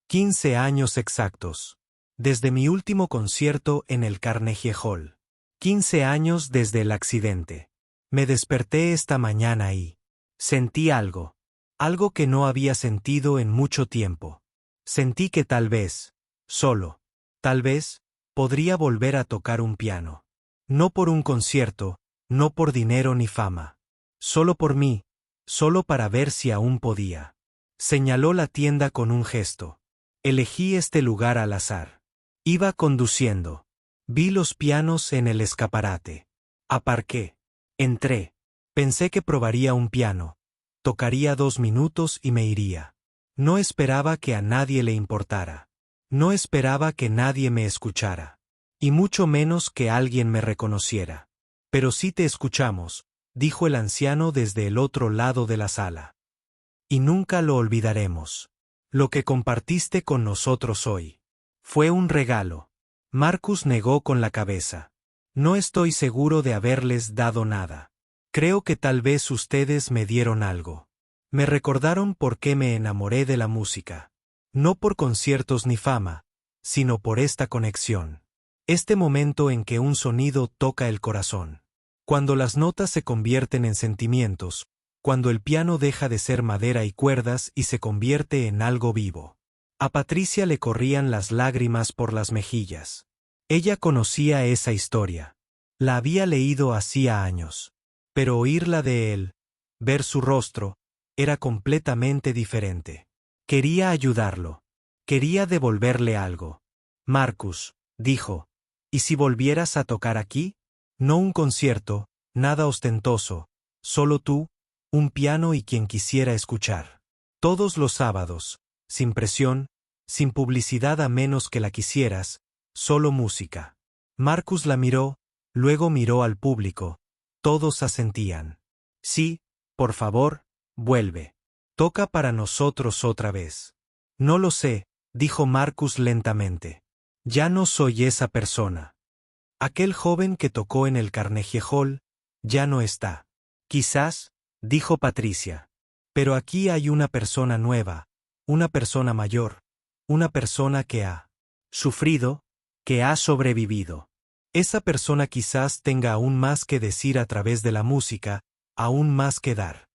15 años exactos. Desde mi último concierto en el Carnegie Hall. 15 años desde el accidente. Me desperté esta mañana y sentí algo. Algo que no había sentido en mucho tiempo. Sentí que tal vez, tal vez, podría volver a tocar un piano. No por un concierto, no por dinero ni fama. Solo por mí, solo para ver si aún podía. Señaló la tienda con un gesto. Elegí este lugar al azar. Iba conduciendo. Vi los pianos en el escaparate. Aparqué. Entré. Pensé que probaría un piano. Tocaría 2 minutos y me iría. No esperaba que a nadie le importara. No esperaba que nadie me escuchara. Y mucho menos que alguien me reconociera. Pero sí te escuchamos, dijo el anciano desde el otro lado de la sala. Y nunca lo olvidaremos. Lo que compartiste con nosotros hoy. Fue un regalo. Marcus negó con la cabeza. No estoy seguro de haberles dado nada. Creo que tal vez ustedes me dieron algo. Me recordaron por qué me enamoré de la música. No por conciertos ni fama, sino por esta conexión. Este momento en que un sonido toca el corazón. Cuando las notas se convierten en sentimientos, cuando el piano deja de ser madera y cuerdas y se convierte en algo vivo. A Patricia le corrían las lágrimas por las mejillas. Ella conocía esa historia. La había leído hacía años. Pero oírla de él, ver su rostro, era completamente diferente. Quería ayudarlo. Quería devolverle algo. Marcus, dijo, ¿y si volvieras a tocar aquí? No un concierto, nada ostentoso, solo tú, un piano y quien quisiera escuchar. Todos los sábados, sin presión, sin publicidad a menos que la quisieras, solo música. Marcus la miró, luego miró al público. Todos asentían. Sí, por favor, vuelve. Toca para nosotros otra vez. No lo sé, dijo Marcus lentamente. Ya no soy esa persona. Aquel joven que tocó en el Carnegie Hall, ya no está. Quizás, dijo Patricia. Pero aquí hay una persona nueva, una persona mayor, una persona que ha sufrido, que ha sobrevivido. Esa persona quizás tenga aún más que decir a través de la música, aún más que dar.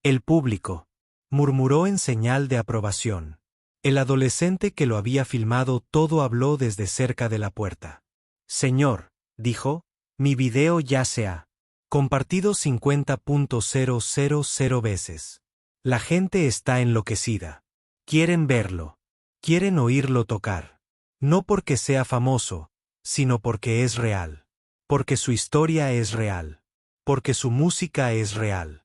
El público murmuró en señal de aprobación. El adolescente que lo había filmado todo habló desde cerca de la puerta. Señor, dijo, mi video ya se ha compartido 50.000 veces. La gente está enloquecida. Quieren verlo. Quieren oírlo tocar. No porque sea famoso, sino porque es real. Porque su historia es real. Porque su música es real.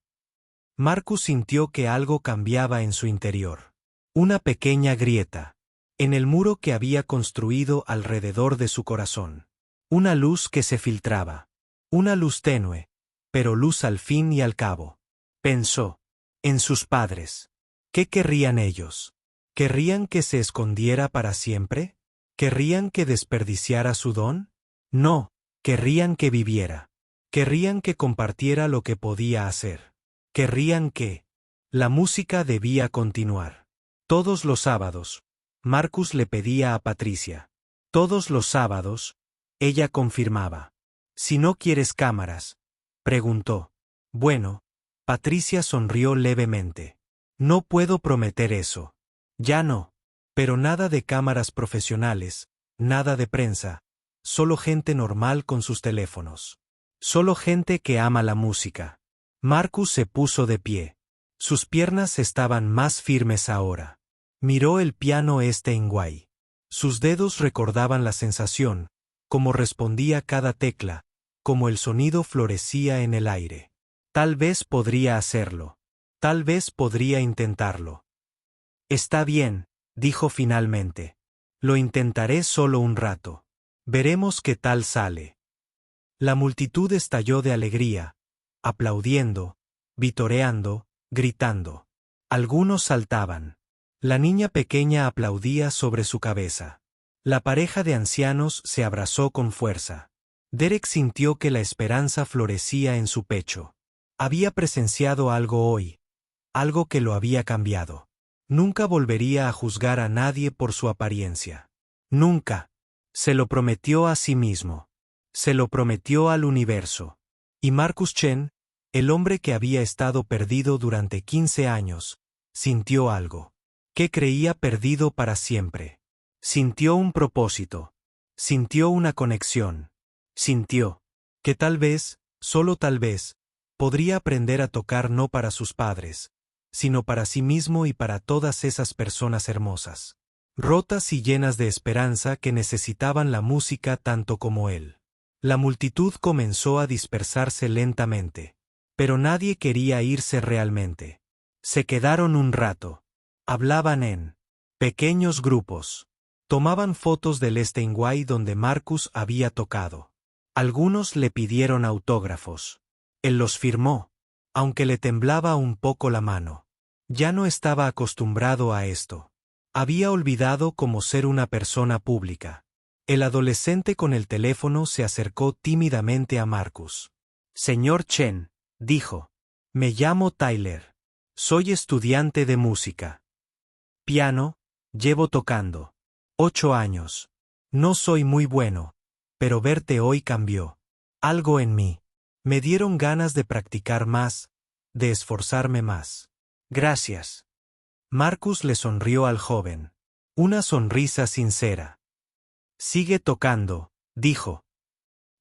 Marcus sintió que algo cambiaba en su interior. Una pequeña grieta. En el muro que había construido alrededor de su corazón. Una luz que se filtraba. Una luz tenue, pero luz al fin y al cabo. Pensó. En sus padres. ¿Qué querrían ellos? ¿Querrían que se escondiera para siempre? ¿Querrían que desperdiciara su don? No, querrían que viviera. Querrían que compartiera lo que podía hacer. Querrían que la música debía continuar. Todos los sábados, Marcus le pedía a Patricia. Todos los sábados, ella confirmaba. Si no quieres cámaras, preguntó. Bueno, Patricia sonrió levemente. No puedo prometer eso. Ya no. Pero nada de cámaras profesionales, nada de prensa, solo gente normal con sus teléfonos. Solo gente que ama la música. Marcus se puso de pie. Sus piernas estaban más firmes ahora. Miró el piano Steinway. Sus dedos recordaban la sensación, cómo respondía cada tecla, cómo el sonido florecía en el aire. Tal vez podría hacerlo. Tal vez podría intentarlo. Está bien, dijo finalmente. Lo intentaré solo un rato. Veremos qué tal sale. La multitud estalló de alegría, aplaudiendo, vitoreando, gritando. Algunos saltaban. La niña pequeña aplaudía sobre su cabeza. La pareja de ancianos se abrazó con fuerza. Derek sintió que la esperanza florecía en su pecho. Había presenciado algo hoy, algo que lo había cambiado. Nunca volvería a juzgar a nadie por su apariencia. Nunca. Se lo prometió a sí mismo. Se lo prometió al universo. Y Marcus Chen, el hombre que había estado perdido durante 15 años, sintió algo. Que creía perdido para siempre. Sintió un propósito. Sintió una conexión. Sintió que tal vez, solo tal vez, podría aprender a tocar no para sus padres, sino para sí mismo y para todas esas personas hermosas, rotas y llenas de esperanza que necesitaban la música tanto como él. La multitud comenzó a dispersarse lentamente, pero nadie quería irse realmente. Se quedaron un rato. Hablaban en pequeños grupos. Tomaban fotos del Steinway donde Marcus había tocado. Algunos le pidieron autógrafos. Él los firmó, aunque le temblaba un poco la mano. Ya no estaba acostumbrado a esto. Había olvidado cómo ser una persona pública. El adolescente con el teléfono se acercó tímidamente a Marcus. Señor Chen, dijo. Me llamo Tyler. Soy estudiante de música. Piano, llevo tocando 8 años. No soy muy bueno, pero verte hoy cambió algo en mí. Me dieron ganas de practicar más, de esforzarme más. Gracias. Marcus le sonrió al joven. Una sonrisa sincera. Sigue tocando, dijo.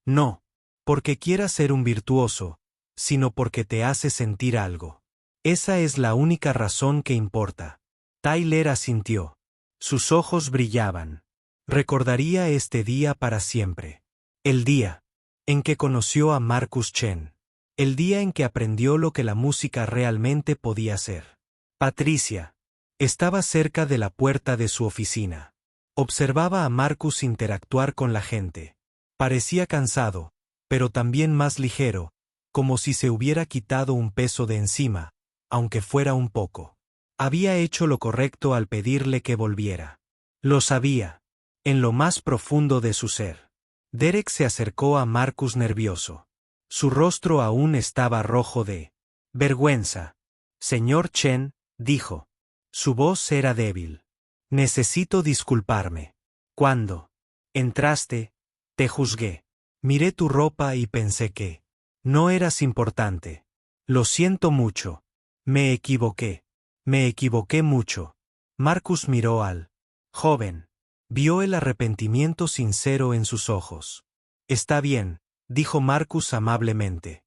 No, porque quieras ser un virtuoso, sino porque te hace sentir algo. Esa es la única razón que importa. Tyler asintió. Sus ojos brillaban. Recordaría este día para siempre. El día en que conoció a Marcus Chen. El día en que aprendió lo que la música realmente podía ser. Patricia estaba cerca de la puerta de su oficina. Observaba a Marcus interactuar con la gente. Parecía cansado, pero también más ligero, como si se hubiera quitado un peso de encima, aunque fuera un poco. Había hecho lo correcto al pedirle que volviera. Lo sabía, en lo más profundo de su ser. Derek se acercó a Marcus nervioso. Su rostro aún estaba rojo de vergüenza. Señor Chen, dijo. Su voz era débil. Necesito disculparme. Cuando entraste, te juzgué. Miré tu ropa y pensé que no eras importante. Lo siento mucho. Me equivoqué. Me equivoqué mucho. Marcus miró al joven. Vio el arrepentimiento sincero en sus ojos. Está bien, dijo Marcus amablemente.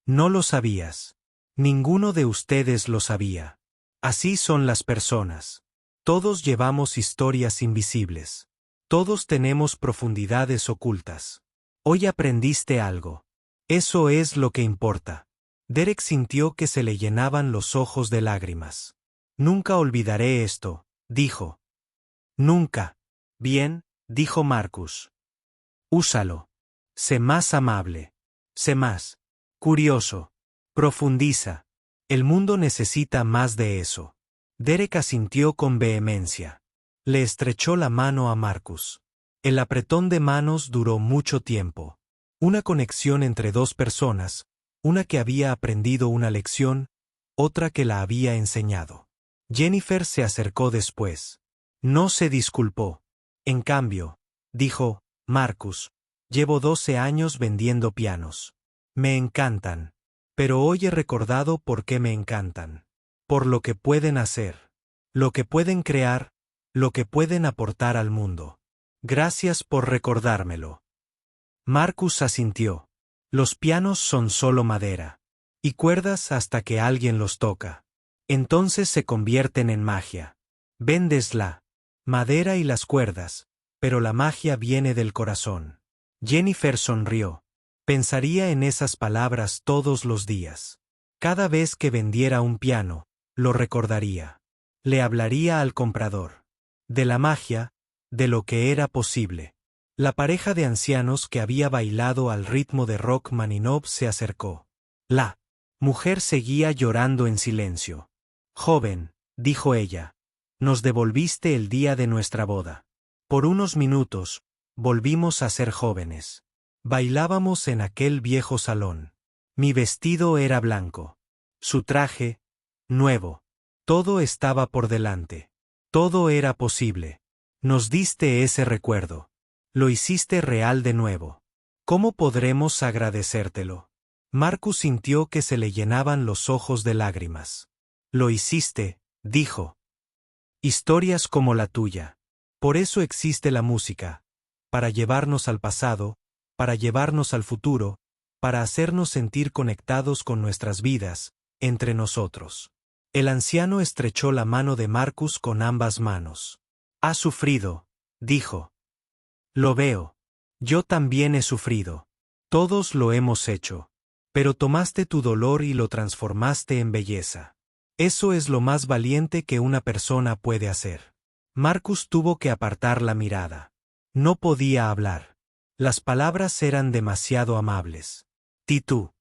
No lo sabías. Ninguno de ustedes lo sabía. Así son las personas. Todos llevamos historias invisibles. Todos tenemos profundidades ocultas. Hoy aprendiste algo. Eso es lo que importa. Derek sintió que se le llenaban los ojos de lágrimas. Nunca olvidaré esto, dijo. Nunca. Bien, dijo Marcus. Úsalo. Sé más amable. Sé más curioso. Profundiza. El mundo necesita más de eso. Derek asintió con vehemencia. Le estrechó la mano a Marcus. El apretón de manos duró mucho tiempo. Una conexión entre dos personas, una que había aprendido una lección, otra que la había enseñado. Jennifer se acercó después. No se disculpó. En cambio, dijo, Marcus, llevo 12 años vendiendo pianos. Me encantan. Pero hoy he recordado por qué me encantan. Por lo que pueden hacer. Lo que pueden crear, lo que pueden aportar al mundo. Gracias por recordármelo. Marcus asintió. Los pianos son solo madera. Y cuerdas hasta que alguien los toca. Entonces se convierten en magia. Vendes la madera y las cuerdas, pero la magia viene del corazón. Jennifer sonrió. Pensaría en esas palabras todos los días. Cada vez que vendiera un piano, lo recordaría. Le hablaría al comprador. De la magia, de lo que era posible. La pareja de ancianos que había bailado al ritmo de Rachmaninoff se acercó. La mujer seguía llorando en silencio. Joven, dijo ella, nos devolviste el día de nuestra boda. Por unos minutos, volvimos a ser jóvenes. Bailábamos en aquel viejo salón. Mi vestido era blanco. Su traje, nuevo. Todo estaba por delante. Todo era posible. Nos diste ese recuerdo. Lo hiciste real de nuevo. ¿Cómo podremos agradecértelo? Marcus sintió que se le llenaban los ojos de lágrimas. Lo hiciste, dijo. Historias como la tuya. Por eso existe la música. Para llevarnos al pasado, para llevarnos al futuro, para hacernos sentir conectados con nuestras vidas, entre nosotros. El anciano estrechó la mano de Marcus con ambas manos. Has sufrido, dijo. Lo veo. Yo también he sufrido. Todos lo hemos hecho. Pero tomaste tu dolor y lo transformaste en belleza. Eso es lo más valiente que una persona puede hacer. Marcus tuvo que apartar la mirada. No podía hablar. Las palabras eran demasiado amables. Titú.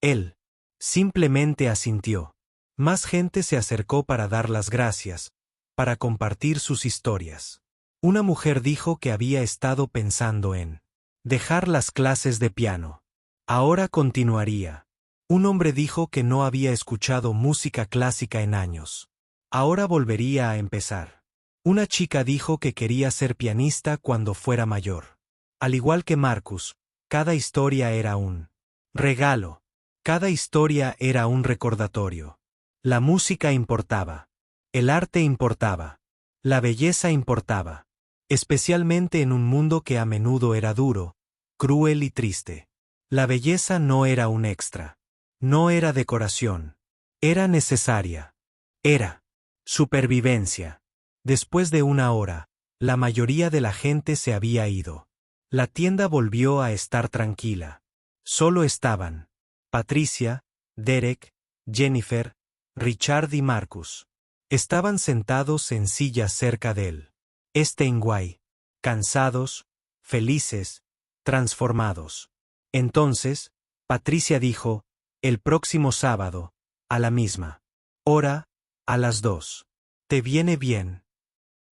Él. Simplemente asintió. Más gente se acercó para dar las gracias, para compartir sus historias. Una mujer dijo que había estado pensando en dejar las clases de piano. Ahora continuaría. Un hombre dijo que no había escuchado música clásica en años. Ahora volvería a empezar. Una chica dijo que quería ser pianista cuando fuera mayor. Al igual que Marcus, cada historia era un regalo. Cada historia era un recordatorio. La música importaba. El arte importaba. La belleza importaba. Especialmente en un mundo que a menudo era duro, cruel y triste. La belleza no era un extra. No era decoración. Era necesaria. Era supervivencia. Después de una hora, la mayoría de la gente se había ido. La tienda volvió a estar tranquila. Solo estaban Patricia, Derek, Jennifer, Richard y Marcus. Estaban sentados en sillas cerca de él. Steinway, cansados, felices, transformados. Entonces, Patricia dijo, el próximo sábado, a la misma hora, a las 2. ¿Te viene bien?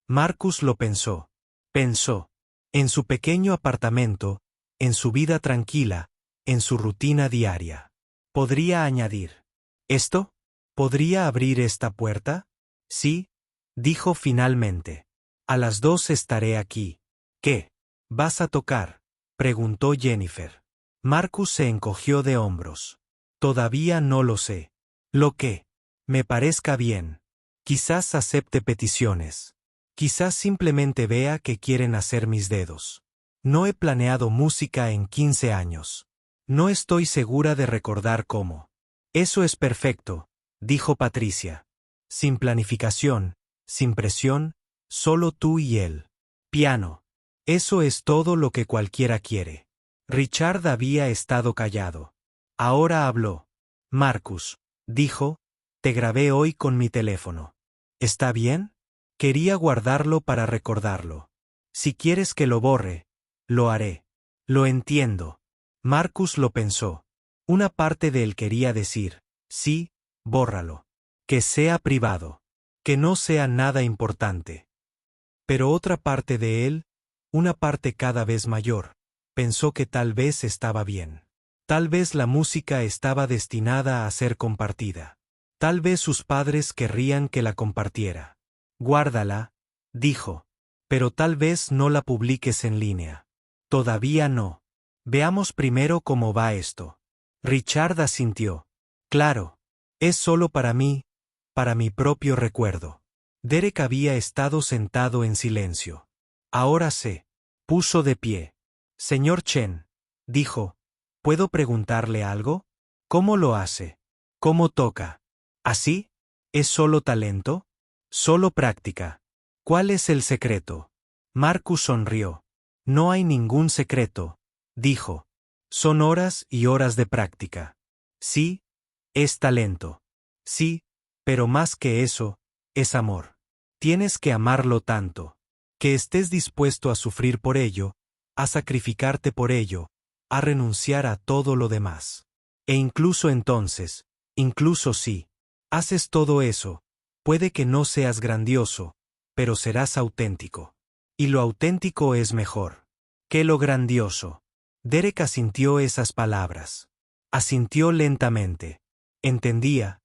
Marcus lo pensó. Pensó. En su pequeño apartamento, en su vida tranquila, en su rutina diaria. ¿Podría añadir esto? ¿Podría abrir esta puerta? Sí, dijo finalmente. A las 2 estaré aquí. ¿Qué vas a tocar?, preguntó Jennifer. Marcus se encogió de hombros. Todavía no lo sé. Lo que me parezca bien. Quizás acepte peticiones. Quizás simplemente vea que quieren hacer mis dedos. No he planeado música en 15 años. No estoy segura de recordar cómo. Eso es perfecto, dijo Patricia. Sin planificación, sin presión, solo tú y él. Piano. Eso es todo lo que cualquiera quiere. Richard había estado callado. Ahora habló. Marcus, dijo, te grabé hoy con mi teléfono. ¿Está bien? Quería guardarlo para recordarlo. Si quieres que lo borre, lo haré. Lo entiendo. Marcus lo pensó. Una parte de él quería decir, sí, bórralo. Que sea privado. Que no sea nada importante. Pero otra parte de él, una parte cada vez mayor, pensó que tal vez estaba bien. Tal vez la música estaba destinada a ser compartida. Tal vez sus padres querrían que la compartiera. Guárdala, dijo. Pero tal vez no la publiques en línea. Todavía no. Veamos primero cómo va esto. Richard asintió. Claro. Es solo para mí, para mi propio recuerdo. Derek había estado sentado en silencio. Ahora se puso de pie. Señor Chen, dijo, ¿puedo preguntarle algo? ¿Cómo lo hace? ¿Cómo toca? ¿Así? ¿Es solo talento? ¿Solo práctica? ¿Cuál es el secreto? Marcus sonrió. No hay ningún secreto, dijo. Son horas y horas de práctica. Sí, es talento. Sí, pero más que eso, es amor. Tienes que amarlo tanto, que estés dispuesto a sufrir por ello, a sacrificarte por ello, a renunciar a todo lo demás. E incluso entonces, incluso si haces todo eso, puede que no seas grandioso, pero serás auténtico. Y lo auténtico es mejor que lo grandioso. Derek asintió esas palabras. Asintió lentamente. Entendía,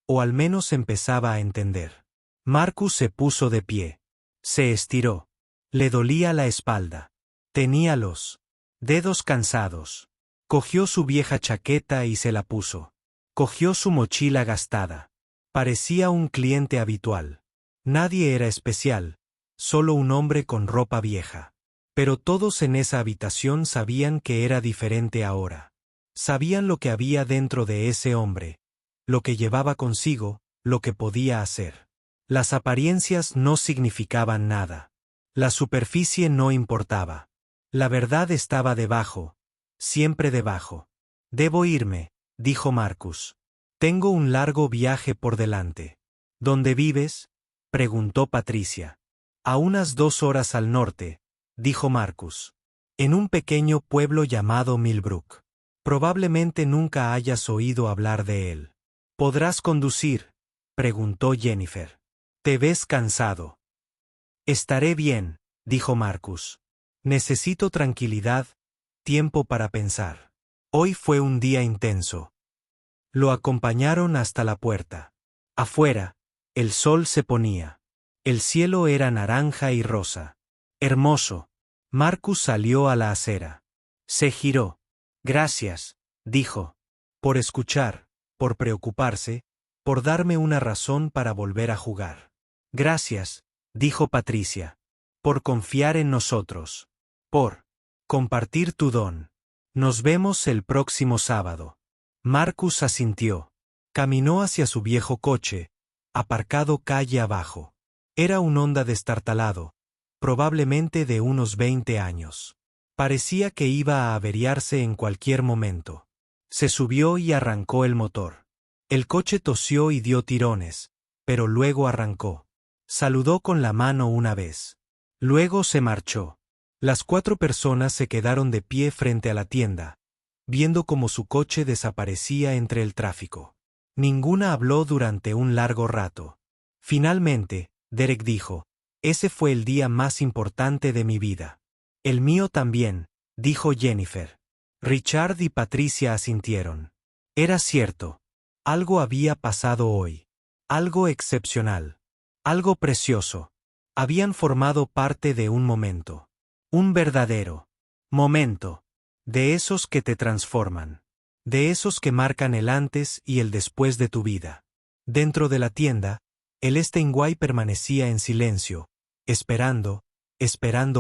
o al menos empezaba a entender. Marcus se puso de pie. Se estiró. Le dolía la espalda. Tenía los dedos cansados. Cogió su vieja chaqueta y se la puso. Cogió su mochila gastada. Parecía un cliente habitual. Nadie era especial, solo un hombre con ropa vieja. Pero todos en esa habitación sabían que era diferente ahora. Sabían lo que había dentro de ese hombre, lo que llevaba consigo, lo que podía hacer. Las apariencias no significaban nada. La superficie no importaba. La verdad estaba debajo, siempre debajo. Debo irme, dijo Marcus. Tengo un largo viaje por delante. ¿Dónde vives?, preguntó Patricia. A unas 2 horas al norte, dijo Marcus. En un pequeño pueblo llamado Millbrook. Probablemente nunca hayas oído hablar de él. ¿Podrás conducir?, preguntó Jennifer. ¿Te ves cansado? Estaré bien, dijo Marcus. Necesito tranquilidad, tiempo para pensar. Hoy fue un día intenso. Lo acompañaron hasta la puerta. Afuera, el sol se ponía. El cielo era naranja y rosa. Hermoso. Marcus salió a la acera. Se giró. Gracias, dijo. por escuchar, por preocuparse, por darme una razón para volver a jugar. Gracias, dijo Patricia, por confiar en nosotros, por compartir tu don. Nos vemos el próximo sábado. Marcus asintió. Caminó hacia su viejo coche, aparcado calle abajo. Era un Honda destartalado, probablemente de unos 20 años. Parecía que iba a averiarse en cualquier momento. Se subió y arrancó el motor. El coche tosió y dio tirones, pero luego arrancó. Saludó con la mano una vez. Luego se marchó. Las 4 personas se quedaron de pie frente a la tienda, viendo cómo su coche desaparecía entre el tráfico. Ninguna habló durante un largo rato. Finalmente, Derek dijo, «Ese fue el día más importante de mi vida». «El mío también», dijo Jennifer. Richard y Patricia asintieron. Era cierto. Algo había pasado hoy. Algo excepcional. Algo precioso. Habían formado parte de un momento. Un verdadero momento. De esos que te transforman. De esos que marcan el antes y el después de tu vida. Dentro de la tienda, el Steinway permanecía en silencio, esperando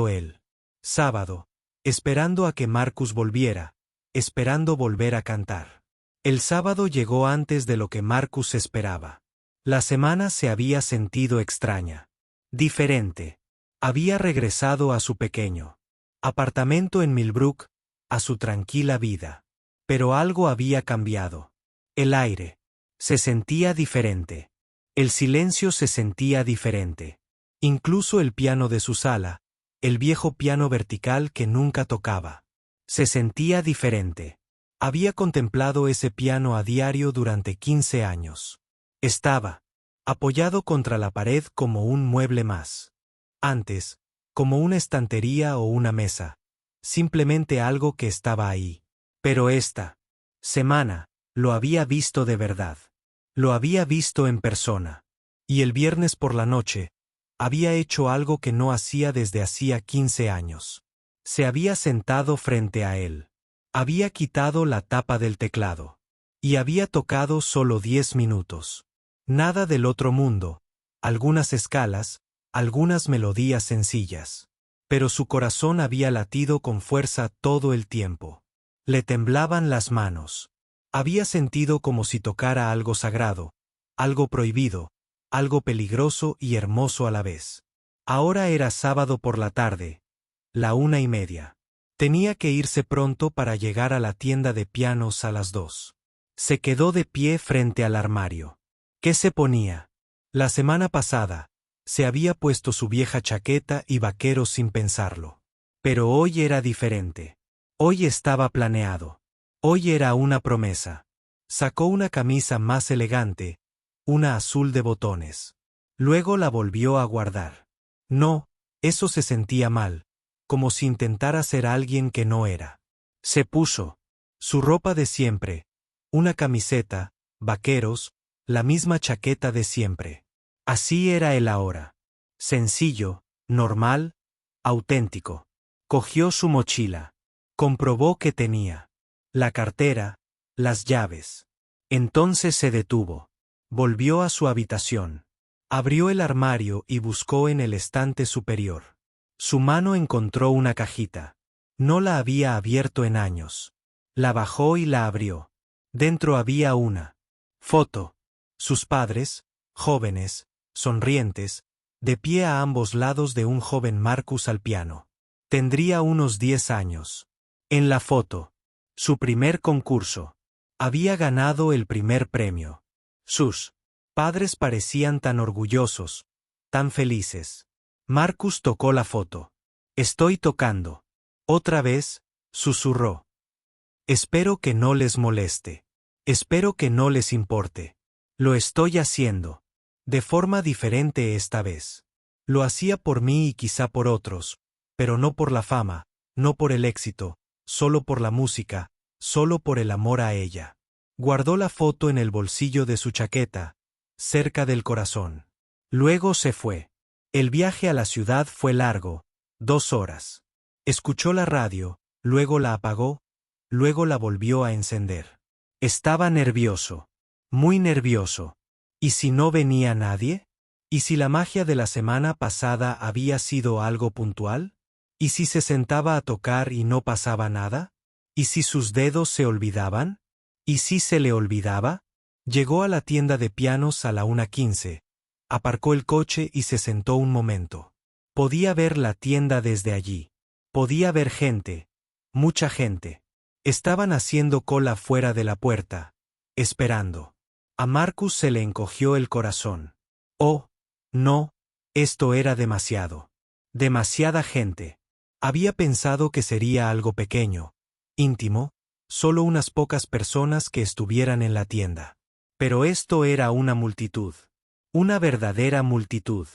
él. Sábado, esperando a que Marcus volviera, esperando volver a cantar. El sábado llegó antes de lo que Marcus esperaba. La semana se había sentido extraña. Diferente. Había regresado a su pequeño apartamento en Millbrook, a su tranquila vida. Pero algo había cambiado. El aire se sentía diferente. El silencio se sentía diferente. Incluso el piano de su sala, el viejo piano vertical que nunca tocaba, se sentía diferente. Había contemplado ese piano a diario durante 15 años. Estaba apoyado contra la pared como un mueble más. Antes, como una estantería o una mesa. Simplemente algo que estaba ahí. Pero esta semana, lo había visto de verdad. Lo había visto en persona. Y el viernes por la noche, había hecho algo que no hacía desde hacía 15 años. Se había sentado frente a él. Había quitado la tapa del teclado. Y había tocado solo 10 minutos. Nada del otro mundo. Algunas escalas, algunas melodías sencillas. Pero su corazón había latido con fuerza todo el tiempo. Le temblaban las manos. Había sentido como si tocara algo sagrado, algo prohibido, algo peligroso y hermoso a la vez. Ahora era sábado por la tarde, la 1:30. Tenía que irse pronto para llegar a la tienda de pianos a las 2. Se quedó de pie frente al armario. ¿Qué se ponía? La semana pasada, se había puesto su vieja chaqueta y vaqueros sin pensarlo. Pero hoy era diferente. Hoy estaba planeado. Hoy era una promesa. Sacó una camisa más elegante, una azul de botones. Luego la volvió a guardar. No, eso se sentía mal, como si intentara ser alguien que no era. Se puso su ropa de siempre, una camiseta, vaqueros, la misma chaqueta de siempre. Así era él ahora. Sencillo, normal, auténtico. Cogió su mochila. Comprobó que tenía la cartera, las llaves. Entonces se detuvo. Volvió a su habitación. Abrió el armario y buscó en el estante superior. Su mano encontró una cajita. No la había abierto en años. La bajó y la abrió. Dentro había una foto. Sus padres, jóvenes, sonrientes, de pie a ambos lados de un joven Marcus al piano. Tendría unos 10 años. En la foto, su primer concurso. Había ganado el primer premio. Sus padres parecían tan orgullosos, tan felices. Marcus tocó la foto. «Estoy tocando». Otra vez, susurró. «Espero que no les moleste. Espero que no les importe. Lo estoy haciendo. De forma diferente esta vez. Lo hacía por mí y quizá por otros, pero no por la fama, no por el éxito, solo por la música, solo por el amor a ella». Guardó la foto en el bolsillo de su chaqueta, cerca del corazón. Luego se fue. El viaje a la ciudad fue largo, 2 horas. Escuchó la radio, luego la apagó, luego la volvió a encender. Estaba nervioso. Muy nervioso. ¿Y si no venía nadie? ¿Y si la magia de la semana pasada había sido algo puntual? ¿Y si se sentaba a tocar y no pasaba nada? ¿Y si sus dedos se olvidaban? ¿Y si se le olvidaba? Llegó a la tienda de pianos a la 1:15. Aparcó el coche y se sentó un momento. Podía ver la tienda desde allí. Podía ver gente. Mucha gente. Estaban haciendo cola fuera de la puerta. Esperando. A Marcus se le encogió el corazón. Oh, no, esto era demasiado. Demasiada gente. Había pensado que sería algo pequeño, íntimo, solo unas pocas personas que estuvieran en la tienda. Pero esto era una multitud. Una verdadera multitud.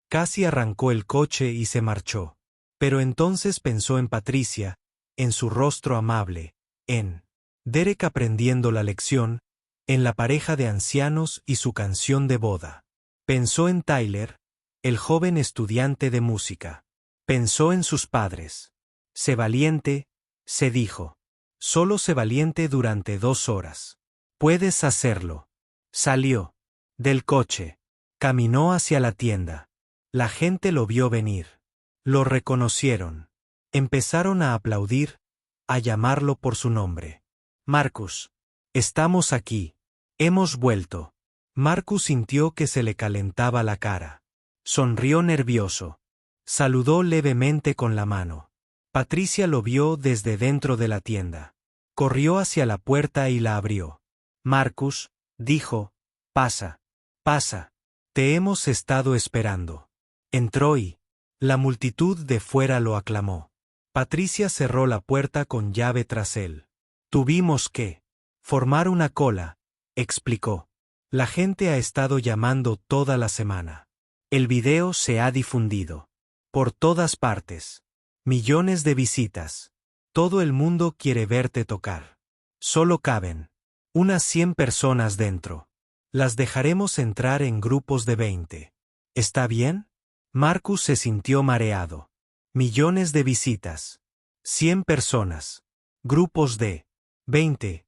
Casi arrancó el coche y se marchó. Pero entonces pensó en Patricia, en su rostro amable, en Derek aprendiendo la lección, en la pareja de ancianos y su canción de boda. Pensó en Tyler, el joven estudiante de música. Pensó en sus padres. Sé valiente, se dijo. Solo sé valiente durante 2 horas. Puedes hacerlo. Salió del coche. Caminó hacia la tienda. La gente lo vio venir. Lo reconocieron. Empezaron a aplaudir, a llamarlo por su nombre. Marcus. Estamos aquí. Hemos vuelto. Marcus sintió que se le calentaba la cara. Sonrió nervioso. Saludó levemente con la mano. Patricia lo vio desde dentro de la tienda. Corrió hacia la puerta y la abrió. Marcus, dijo, pasa, pasa. Te hemos estado esperando. Entró y la multitud de fuera lo aclamó. Patricia cerró la puerta con llave tras él. Tuvimos que formar una cola, explicó. La gente ha estado llamando toda la semana. El video se ha difundido. Por todas partes. Millones de visitas. Todo el mundo quiere verte tocar. Solo caben unas 100 personas dentro. Las dejaremos entrar en grupos de 20. ¿Está bien? Marcus se sintió mareado. Millones de visitas. 100 personas. Grupos de 20.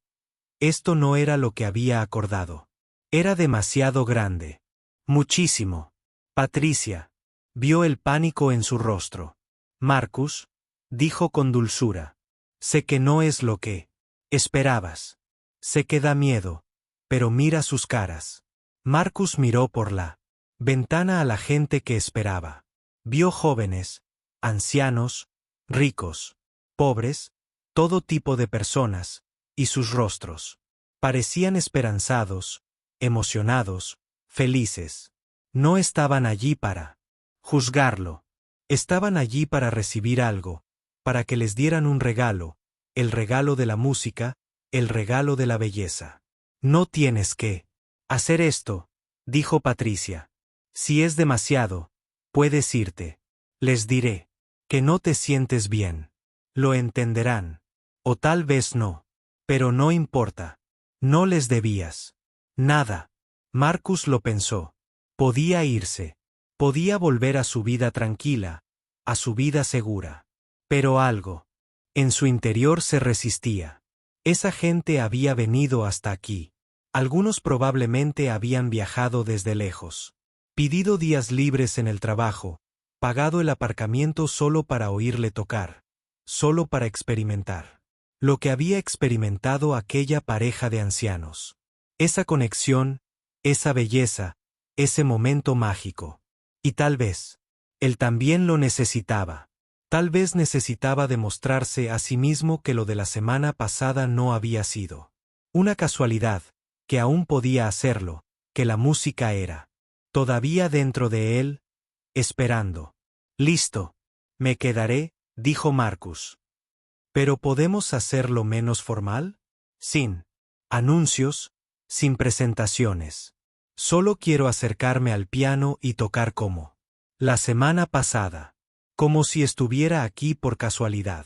Esto no era lo que había acordado. Era demasiado grande. Muchísimo. Patricia vio el pánico en su rostro. Marcus, dijo con dulzura. Sé que no es lo que esperabas. Sé que da miedo, pero mira sus caras. Marcus miró por la ventana a la gente que esperaba. Vio jóvenes, ancianos, ricos, pobres, todo tipo de personas, y sus rostros parecían esperanzados, emocionados, felices. No estaban allí para juzgarlo. Estaban allí para recibir algo, para que les dieran un regalo, el regalo de la música, el regalo de la belleza. No tienes que hacer esto, dijo Patricia. Si es demasiado, puedes irte. Les diré que no te sientes bien. Lo entenderán. O tal vez no. Pero no importa. No les debías nada. Marcus lo pensó. Podía irse. Podía volver a su vida tranquila, a su vida segura. Pero algo en su interior se resistía. Esa gente había venido hasta aquí. Algunos probablemente habían viajado desde lejos. Pedido días libres en el trabajo, pagado el aparcamiento solo para oírle tocar, solo para experimentar lo que había experimentado aquella pareja de ancianos. Esa conexión, esa belleza, ese momento mágico. Y tal vez él también lo necesitaba. Tal vez necesitaba demostrarse a sí mismo que lo de la semana pasada no había sido una casualidad, que aún podía hacerlo, que la música era todavía dentro de él, esperando. Listo. Me quedaré, dijo Marcus. ¿Pero podemos hacerlo menos formal? Sin anuncios, sin presentaciones. Solo quiero acercarme al piano y tocar como la semana pasada. Como si estuviera aquí por casualidad.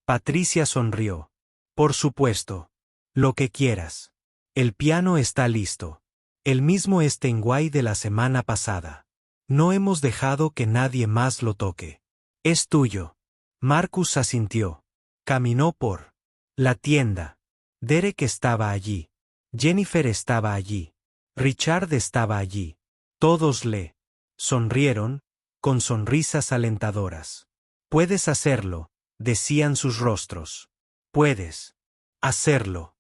Patricia sonrió. Por supuesto. Lo que quieras. El piano está listo. El mismo Steinway de la semana pasada. No hemos dejado que nadie más lo toque. Es tuyo. Marcus asintió. Caminó por la tienda. Derek estaba allí. Jennifer estaba allí. Richard estaba allí. Todos le sonrieron, con sonrisas alentadoras. Puedes hacerlo, decían sus rostros. Puedes hacerlo.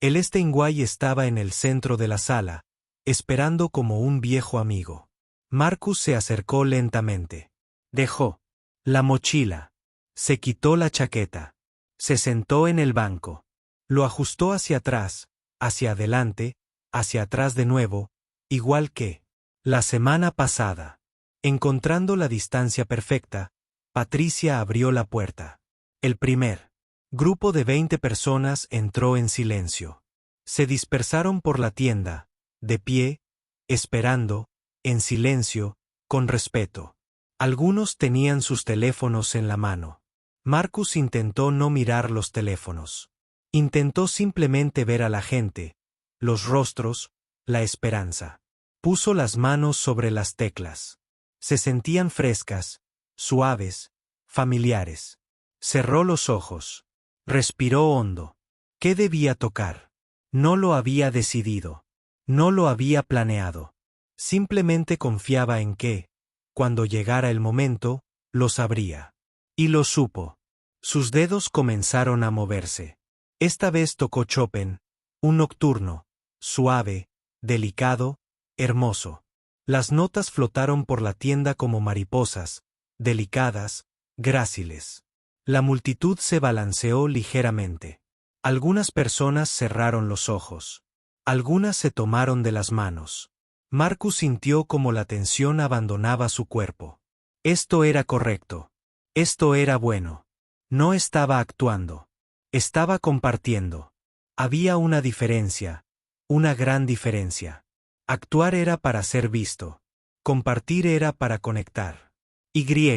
El Steinway estaba en el centro de la sala, esperando como un viejo amigo. Marcus se acercó lentamente. Dejó la mochila. Se quitó la chaqueta. Se sentó en el banco. Lo ajustó hacia atrás, hacia adelante, hacia atrás de nuevo, igual que la semana pasada. Encontrando la distancia perfecta, Patricia abrió la puerta. El primer grupo de 20 personas entró en silencio. Se dispersaron por la tienda, de pie, esperando, en silencio, con respeto. Algunos tenían sus teléfonos en la mano. Marcus intentó no mirar los teléfonos. Intentó simplemente ver a la gente, los rostros, la esperanza. Puso las manos sobre las teclas. Se sentían frescas, suaves, familiares. Cerró los ojos. Respiró hondo. ¿Qué debía tocar? No lo había decidido. No lo había planeado. Simplemente confiaba en que, cuando llegara el momento, lo sabría. Y lo supo. Sus dedos comenzaron a moverse. Esta vez tocó Chopin, un nocturno, suave, delicado, hermoso. Las notas flotaron por la tienda como mariposas, delicadas, gráciles. La multitud se balanceó ligeramente. Algunas personas cerraron los ojos. Algunas se tomaron de las manos. Marcus sintió como la tensión abandonaba su cuerpo. Esto era correcto. Esto era bueno. No estaba actuando. Estaba compartiendo. Había una diferencia, una gran diferencia. Actuar era para ser visto. Compartir era para conectar. Y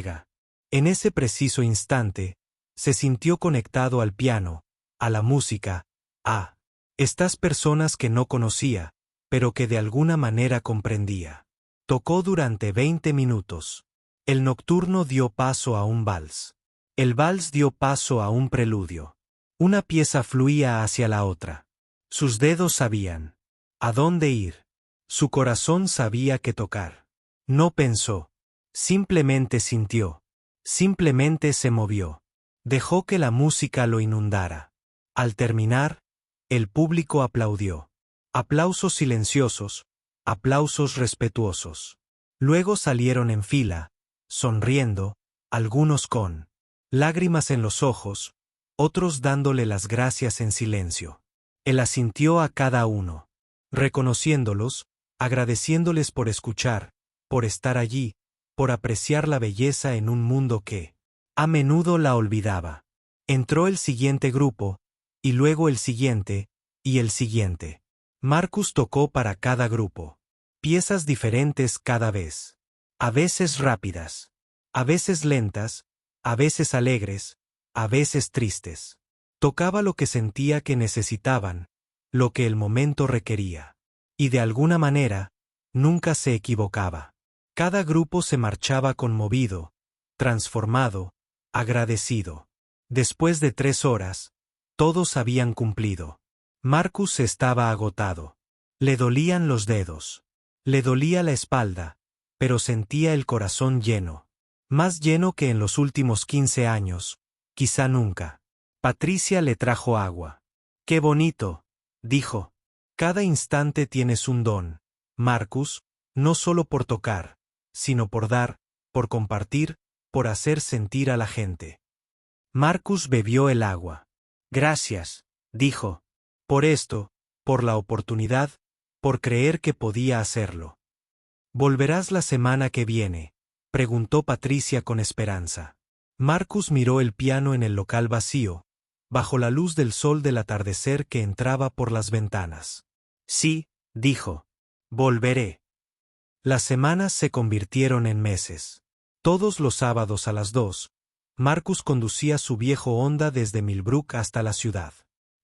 en ese preciso instante, se sintió conectado al piano, a la música, a estas personas que no conocía, pero que de alguna manera comprendía. Tocó durante 20 minutos. El nocturno dio paso a un vals. El vals dio paso a un preludio. Una pieza fluía hacia la otra. Sus dedos sabían a dónde ir. Su corazón sabía qué tocar. No pensó. Simplemente sintió. Simplemente se movió. Dejó que la música lo inundara. Al terminar, el público aplaudió. Aplausos silenciosos, aplausos respetuosos. Luego salieron en fila, sonriendo, algunos con lágrimas en los ojos, otros dándole las gracias en silencio. Él asintió a cada uno, reconociéndolos, agradeciéndoles por escuchar, por estar allí, por apreciar la belleza en un mundo que, a menudo la olvidaba. Entró el siguiente grupo, y luego el siguiente, y el siguiente. Marcus tocó para cada grupo. Piezas diferentes cada vez. A veces rápidas. A veces lentas, a veces alegres, a veces tristes. Tocaba lo que sentía que necesitaban, lo que el momento requería. Y de alguna manera, nunca se equivocaba. Cada grupo se marchaba conmovido, transformado, agradecido. Después de 3 horas, todos habían cumplido. Marcus estaba agotado. Le dolían los dedos. Le dolía la espalda, pero sentía el corazón lleno. Más lleno que en los últimos 15 años, quizá nunca. Patricia le trajo agua. ¡Qué bonito!, dijo. Cada instante tienes un don, Marcus, no solo por tocar, sino por dar, por compartir, por hacer sentir a la gente. Marcus bebió el agua. Gracias, dijo. Por esto, por la oportunidad, por creer que podía hacerlo. ¿Volverás la semana que viene?, preguntó Patricia con esperanza. Marcus miró el piano en el local vacío, bajo la luz del sol del atardecer que entraba por las ventanas. Sí, dijo. Volveré. Las semanas se convirtieron en meses. Todos los sábados a las 2, Marcus conducía su viejo Honda desde Millbrook hasta la ciudad.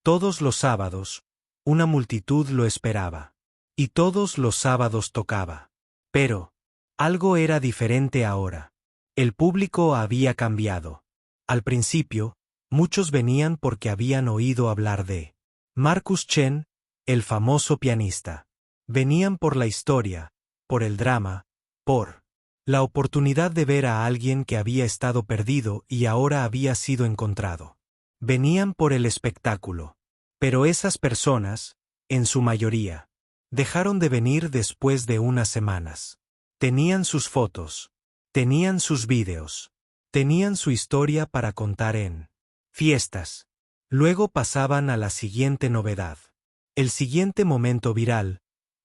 Todos los sábados, una multitud lo esperaba. Y todos los sábados tocaba. Pero algo era diferente ahora. El público había cambiado. Al principio, muchos venían porque habían oído hablar de Marcus Chen, el famoso pianista. Venían por la historia, por el drama, por la oportunidad de ver a alguien que había estado perdido y ahora había sido encontrado. Venían por el espectáculo. Pero esas personas, en su mayoría, dejaron de venir después de unas semanas. Tenían sus fotos, tenían sus vídeos, tenían su historia para contar en fiestas. Luego pasaban a la siguiente novedad. El siguiente momento viral,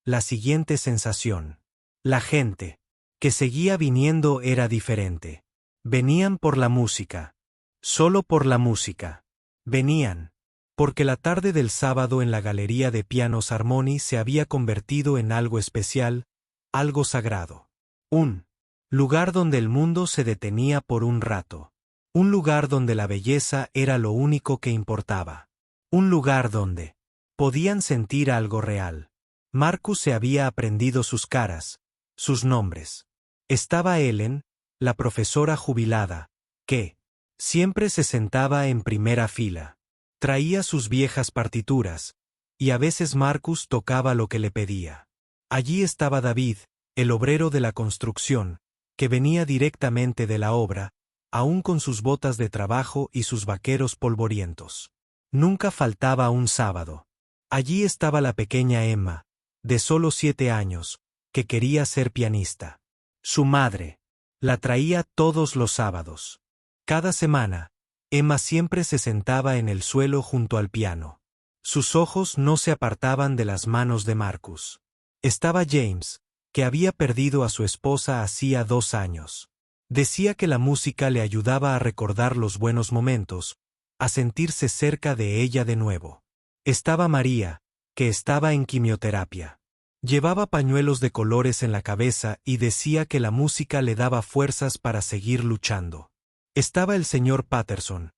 la siguiente sensación. La gente que seguía viniendo era diferente. Venían por la música. Solo por la música. Venían porque la tarde del sábado en la Galería de Pianos Armoni se había convertido en algo especial, algo sagrado. Un lugar donde el mundo se detenía por un rato. Un lugar donde la belleza era lo único que importaba. Un lugar donde podían sentir algo real. Marcus se había aprendido sus caras, sus nombres. Estaba Ellen, la profesora jubilada, que siempre se sentaba en primera fila. Traía sus viejas partituras, y a veces Marcus tocaba lo que le pedía. Allí estaba David, el obrero de la construcción, que venía directamente de la obra, aún con sus botas de trabajo y sus vaqueros polvorientos. Nunca faltaba un sábado. Allí estaba la pequeña Emma, de solo 7 años, que quería ser pianista. Su madre la traía todos los sábados. Cada semana, Emma siempre se sentaba en el suelo junto al piano. Sus ojos no se apartaban de las manos de Marcus. Estaba James, que había perdido a su esposa hacía 2 años. Decía que la música le ayudaba a recordar los buenos momentos, a sentirse cerca de ella de nuevo. Estaba María, que estaba en quimioterapia. Llevaba pañuelos de colores en la cabeza y decía que la música le daba fuerzas para seguir luchando. Estaba el señor Patterson,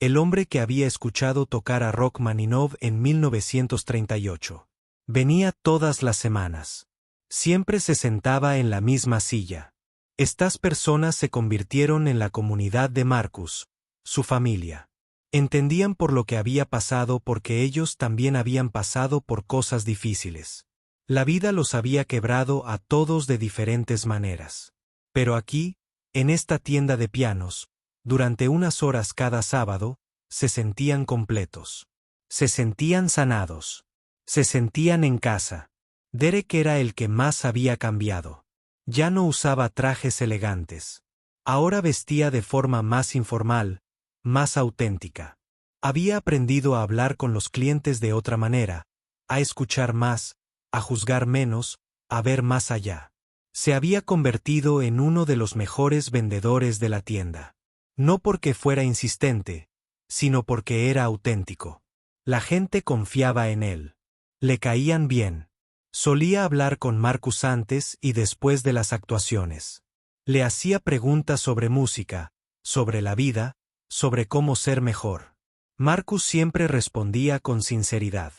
el hombre que había escuchado tocar a Rachmaninoff en 1938. Venía todas las semanas. Siempre se sentaba en la misma silla. Estas personas se convirtieron en la comunidad de Marcus, su familia. Entendían por lo que había pasado porque ellos también habían pasado por cosas difíciles. La vida los había quebrado a todos de diferentes maneras. Pero aquí, en esta tienda de pianos, durante unas horas cada sábado, se sentían completos. Se sentían sanados. Se sentían en casa. Derek era el que más había cambiado. Ya no usaba trajes elegantes. Ahora vestía de forma más informal, más auténtica. Había aprendido a hablar con los clientes de otra manera, a escuchar más, a juzgar menos, a ver más allá. Se había convertido en uno de los mejores vendedores de la tienda. No porque fuera insistente, sino porque era auténtico. La gente confiaba en él. Le caían bien. Solía hablar con Marcus antes y después de las actuaciones. Le hacía preguntas sobre música, sobre la vida, sobre cómo ser mejor. Marcus siempre respondía con sinceridad.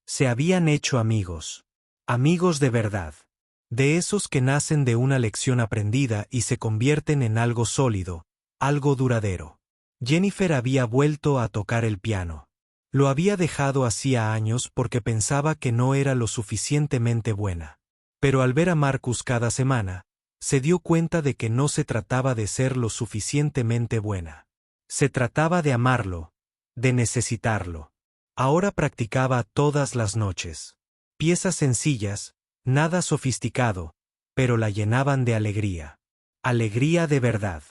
Se habían hecho amigos. Amigos de verdad. De esos que nacen de una lección aprendida y se convierten en algo sólido, algo duradero. Jennifer había vuelto a tocar el piano. Lo había dejado hacía años porque pensaba que no era lo suficientemente buena. Pero al ver a Marcus cada semana, se dio cuenta de que no se trataba de ser lo suficientemente buena. Se trataba de amarlo, de necesitarlo. Ahora practicaba todas las noches. Piezas sencillas, nada sofisticado, pero la llenaban de alegría. Alegría de verdad.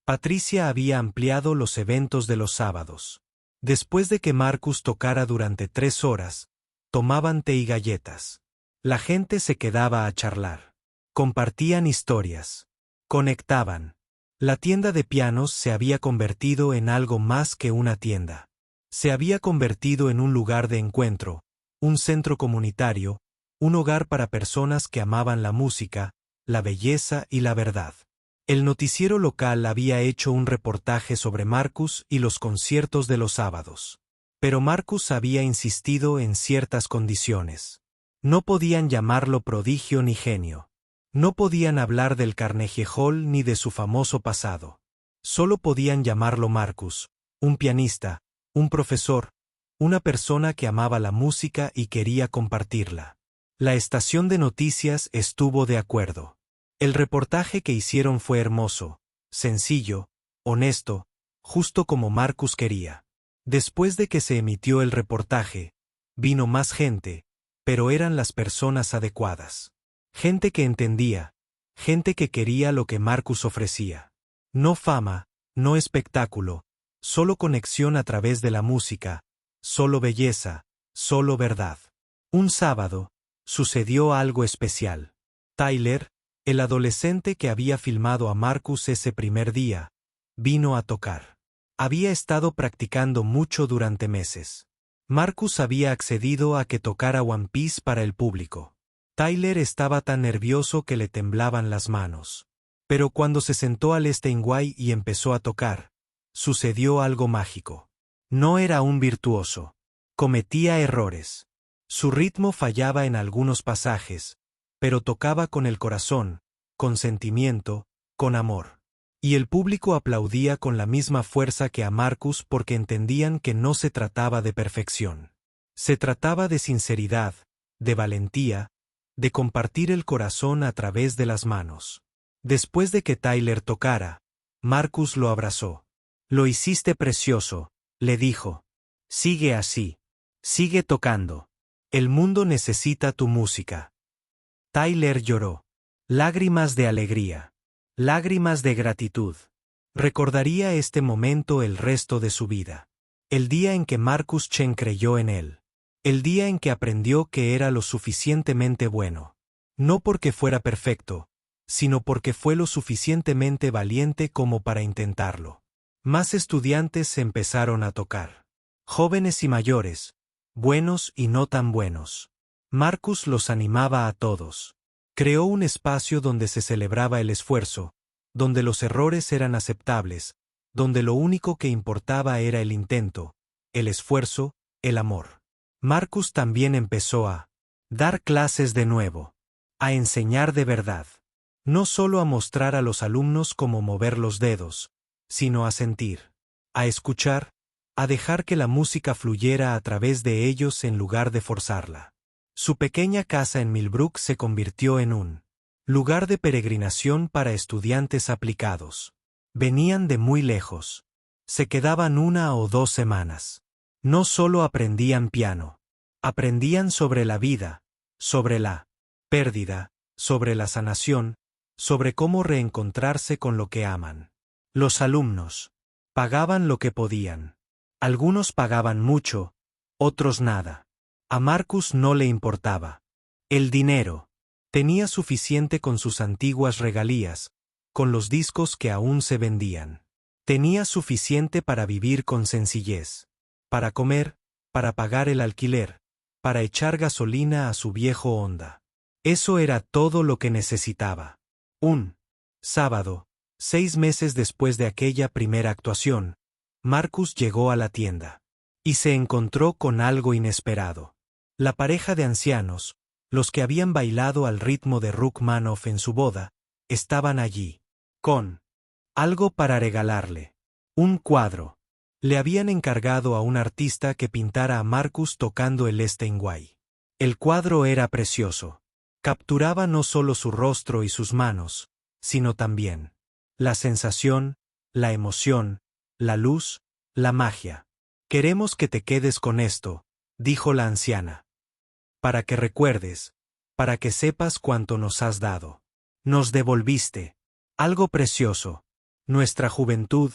Patricia había ampliado los eventos de los sábados. Después de que Marcus tocara durante 3 horas, tomaban té y galletas. La gente se quedaba a charlar. Compartían historias. Conectaban. La tienda de pianos se había convertido en algo más que una tienda. Se había convertido en un lugar de encuentro, un centro comunitario, un hogar para personas que amaban la música, la belleza y la verdad. El noticiero local había hecho un reportaje sobre Marcus y los conciertos de los sábados. Pero Marcus había insistido en ciertas condiciones. No podían llamarlo prodigio ni genio. No podían hablar del Carnegie Hall ni de su famoso pasado. Solo podían llamarlo Marcus, un pianista, un profesor, una persona que amaba la música y quería compartirla. La estación de noticias estuvo de acuerdo. El reportaje que hicieron fue hermoso, sencillo, honesto, justo como Marcus quería. Después de que se emitió el reportaje, vino más gente, pero eran las personas adecuadas. Gente que entendía, gente que quería lo que Marcus ofrecía. No fama, no espectáculo, solo conexión a través de la música, solo belleza, solo verdad. Un sábado, sucedió algo especial. Tyler, el adolescente que había filmado a Marcus ese primer día, vino a tocar. Había estado practicando mucho durante meses. Marcus había accedido a que tocara One Piece para el público. Tyler estaba tan nervioso que le temblaban las manos. Pero cuando se sentó al Steinway y empezó a tocar, sucedió algo mágico. No era un virtuoso. Cometía errores. Su ritmo fallaba en algunos pasajes, pero tocaba con el corazón, con sentimiento, con amor. Y el público aplaudía con la misma fuerza que a Marcus porque entendían que no se trataba de perfección. Se trataba de sinceridad, de valentía, de compartir el corazón a través de las manos. Después de que Tyler tocara, Marcus lo abrazó. «Lo hiciste precioso», le dijo. «Sigue así. Sigue tocando. El mundo necesita tu música». Tyler lloró. Lágrimas de alegría. Lágrimas de gratitud. Recordaría este momento el resto de su vida. El día en que Marcus Chen creyó en él. El día en que aprendió que era lo suficientemente bueno. No porque fuera perfecto, sino porque fue lo suficientemente valiente como para intentarlo. Más estudiantes empezaron a tocar. Jóvenes y mayores, buenos y no tan buenos. Marcus los animaba a todos. Creó un espacio donde se celebraba el esfuerzo, donde los errores eran aceptables, donde lo único que importaba era el intento, el esfuerzo, el amor. Marcus también empezó a dar clases de nuevo, a enseñar de verdad. No solo a mostrar a los alumnos cómo mover los dedos, sino a sentir, a escuchar, a dejar que la música fluyera a través de ellos en lugar de forzarla. Su pequeña casa en Millbrook se convirtió en un lugar de peregrinación para estudiantes aplicados. Venían de muy lejos. Se quedaban 1 o 2 semanas. No solo aprendían piano. Aprendían sobre la vida, sobre la pérdida, sobre la sanación, sobre cómo reencontrarse con lo que aman. Los alumnos pagaban lo que podían. Algunos pagaban mucho, otros nada. A Marcus no le importaba. El dinero. Tenía suficiente con sus antiguas regalías, con los discos que aún se vendían. Tenía suficiente para vivir con sencillez, para comer, para pagar el alquiler, para echar gasolina a su viejo Honda. Eso era todo lo que necesitaba. Un sábado, 6 meses después de aquella primera actuación, Marcus llegó a la tienda. Y se encontró con algo inesperado. La pareja de ancianos, los que habían bailado al ritmo de Rachmaninoff en su boda, estaban allí. Con algo para regalarle. Un cuadro. Le habían encargado a un artista que pintara a Marcus tocando el Steinway. El cuadro era precioso. Capturaba no solo su rostro y sus manos, sino también la sensación, la emoción, la luz, la magia. «Queremos que te quedes con esto», dijo la anciana. «Para que recuerdes, para que sepas cuánto nos has dado. Nos devolviste algo precioso, nuestra juventud,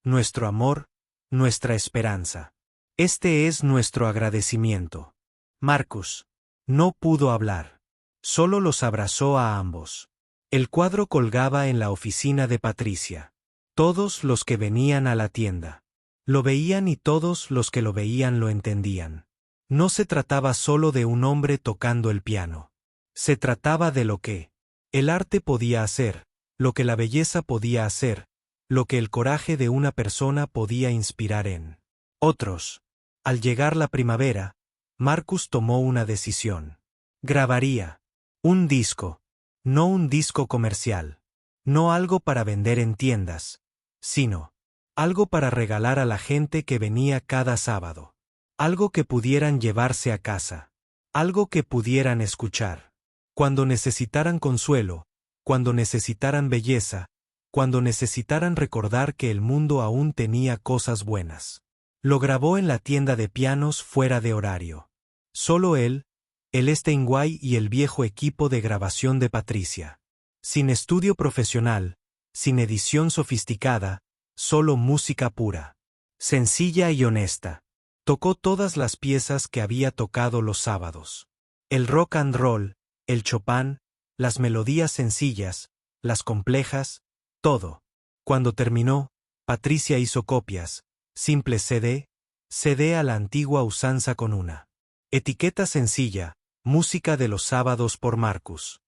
nuestro amor, nuestra esperanza. Este es nuestro agradecimiento». Marcus no pudo hablar. Solo los abrazó a ambos. El cuadro colgaba en la oficina de Patricia. Todos los que venían a la tienda lo veían y todos los que lo veían lo entendían. No se trataba solo de un hombre tocando el piano. Se trataba de lo que el arte podía hacer, lo que la belleza podía hacer, lo que el coraje de una persona podía inspirar en otros. Al llegar la primavera, Marcus tomó una decisión. Grabaría un disco, no un disco comercial, no algo para vender en tiendas, sino algo para regalar a la gente que venía cada sábado. Algo que pudieran llevarse a casa. Algo que pudieran escuchar. Cuando necesitaran consuelo, cuando necesitaran belleza, cuando necesitaran recordar que el mundo aún tenía cosas buenas. Lo grabó en la tienda de pianos fuera de horario. Solo él, el Steinway y el viejo equipo de grabación de Patricia. Sin estudio profesional, sin edición sofisticada, solo música pura. Sencilla y honesta. Tocó todas las piezas que había tocado los sábados. El rock and roll, el Chopin, las melodías sencillas, las complejas, todo. Cuando terminó, Patricia hizo copias, simple CD a la antigua usanza con una etiqueta sencilla, música de los sábados por Marcus.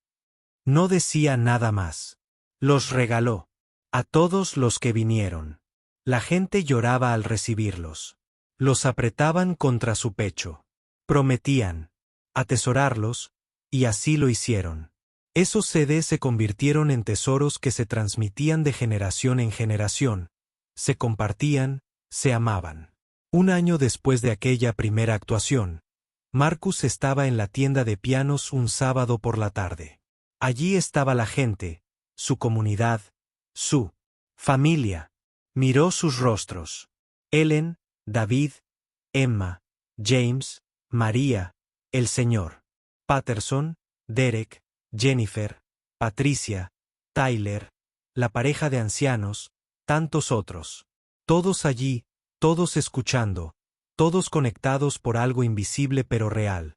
No decía nada más. Los regaló. A todos los que vinieron. La gente lloraba al recibirlos. Los apretaban contra su pecho. Prometían atesorarlos, y así lo hicieron. Esos CDs se convirtieron en tesoros que se transmitían de generación en generación, se compartían, se amaban. Un año después de aquella primera actuación, Marcus estaba en la tienda de pianos un sábado por la tarde. Allí estaba la gente, su comunidad, su familia. Miró sus rostros. Ellen, David, Emma, James, María, el señor Patterson, Derek, Jennifer, Patricia, Tyler, la pareja de ancianos, tantos otros. Todos allí, todos escuchando, todos conectados por algo invisible pero real.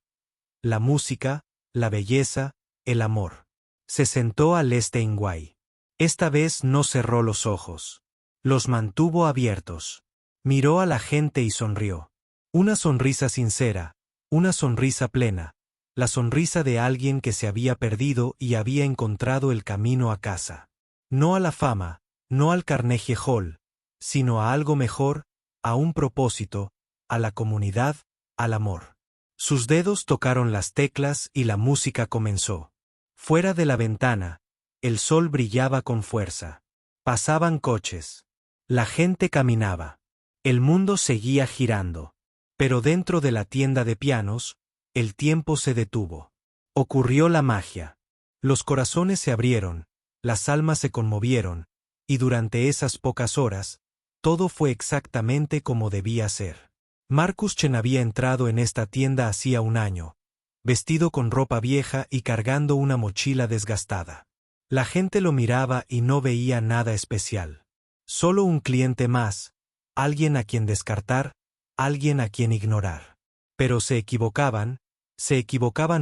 La música, la belleza, el amor. Se sentó al Steinway. Esta vez no cerró los ojos. Los mantuvo abiertos. Miró a la gente y sonrió. Una sonrisa sincera, una sonrisa plena, la sonrisa de alguien que se había perdido y había encontrado el camino a casa. No a la fama, no al Carnegie Hall, sino a algo mejor, a un propósito, a la comunidad, al amor. Sus dedos tocaron las teclas y la música comenzó. Fuera de la ventana, el sol brillaba con fuerza. Pasaban coches. La gente caminaba. El mundo seguía girando. Pero dentro de la tienda de pianos, el tiempo se detuvo. Ocurrió la magia. Los corazones se abrieron, las almas se conmovieron, y durante esas pocas horas, todo fue exactamente como debía ser. Marcus Chen había entrado en esta tienda hacía un año, vestido con ropa vieja y cargando una mochila desgastada. La gente lo miraba y no veía nada especial. Solo un cliente más, alguien a quien descartar, alguien a quien ignorar. Pero se equivocaban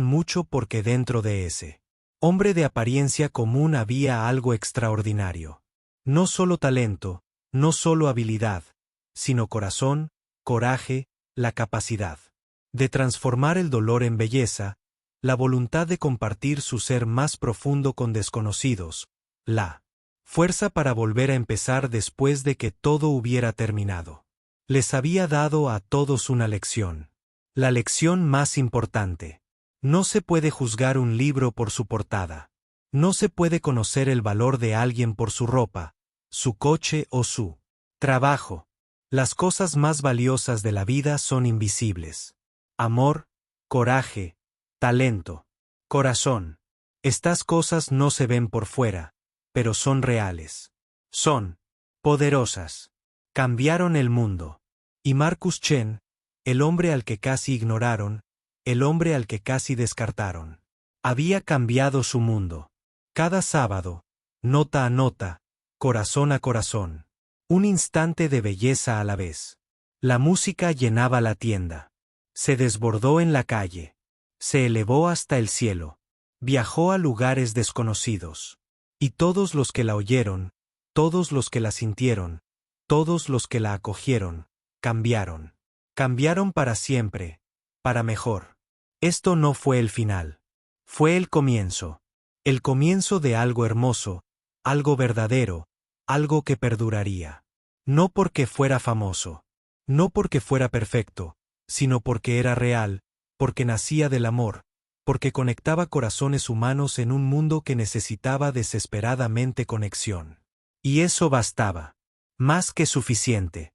mucho porque dentro de ese hombre de apariencia común había algo extraordinario. No solo talento, no solo habilidad, sino corazón, coraje, la capacidad de transformar el dolor en belleza, la voluntad de compartir su ser más profundo con desconocidos, la fuerza para volver a empezar después de que todo hubiera terminado. Les había dado a todos una lección. La lección más importante. No se puede juzgar un libro por su portada. No se puede conocer el valor de alguien por su ropa, su coche o su trabajo. Las cosas más valiosas de la vida son invisibles. Amor, coraje, talento, corazón. Estas cosas no se ven por fuera, pero son reales. Son poderosas. Cambiaron el mundo. Y Marcus Chen, el hombre al que casi ignoraron, el hombre al que casi descartaron, había cambiado su mundo. Cada sábado, nota a nota, corazón a corazón. Un instante de belleza a la vez. La música llenaba la tienda. Se desbordó en la calle. Se elevó hasta el cielo. Viajó a lugares desconocidos. Y todos los que la oyeron, todos los que la sintieron, todos los que la acogieron, cambiaron. Cambiaron para siempre, para mejor. Esto no fue el final. Fue el comienzo. El comienzo de algo hermoso, algo verdadero, algo que perduraría. No porque fuera famoso, no porque fuera perfecto, sino porque era real, porque nacía del amor, porque conectaba corazones humanos en un mundo que necesitaba desesperadamente conexión. Y eso bastaba. Más que suficiente.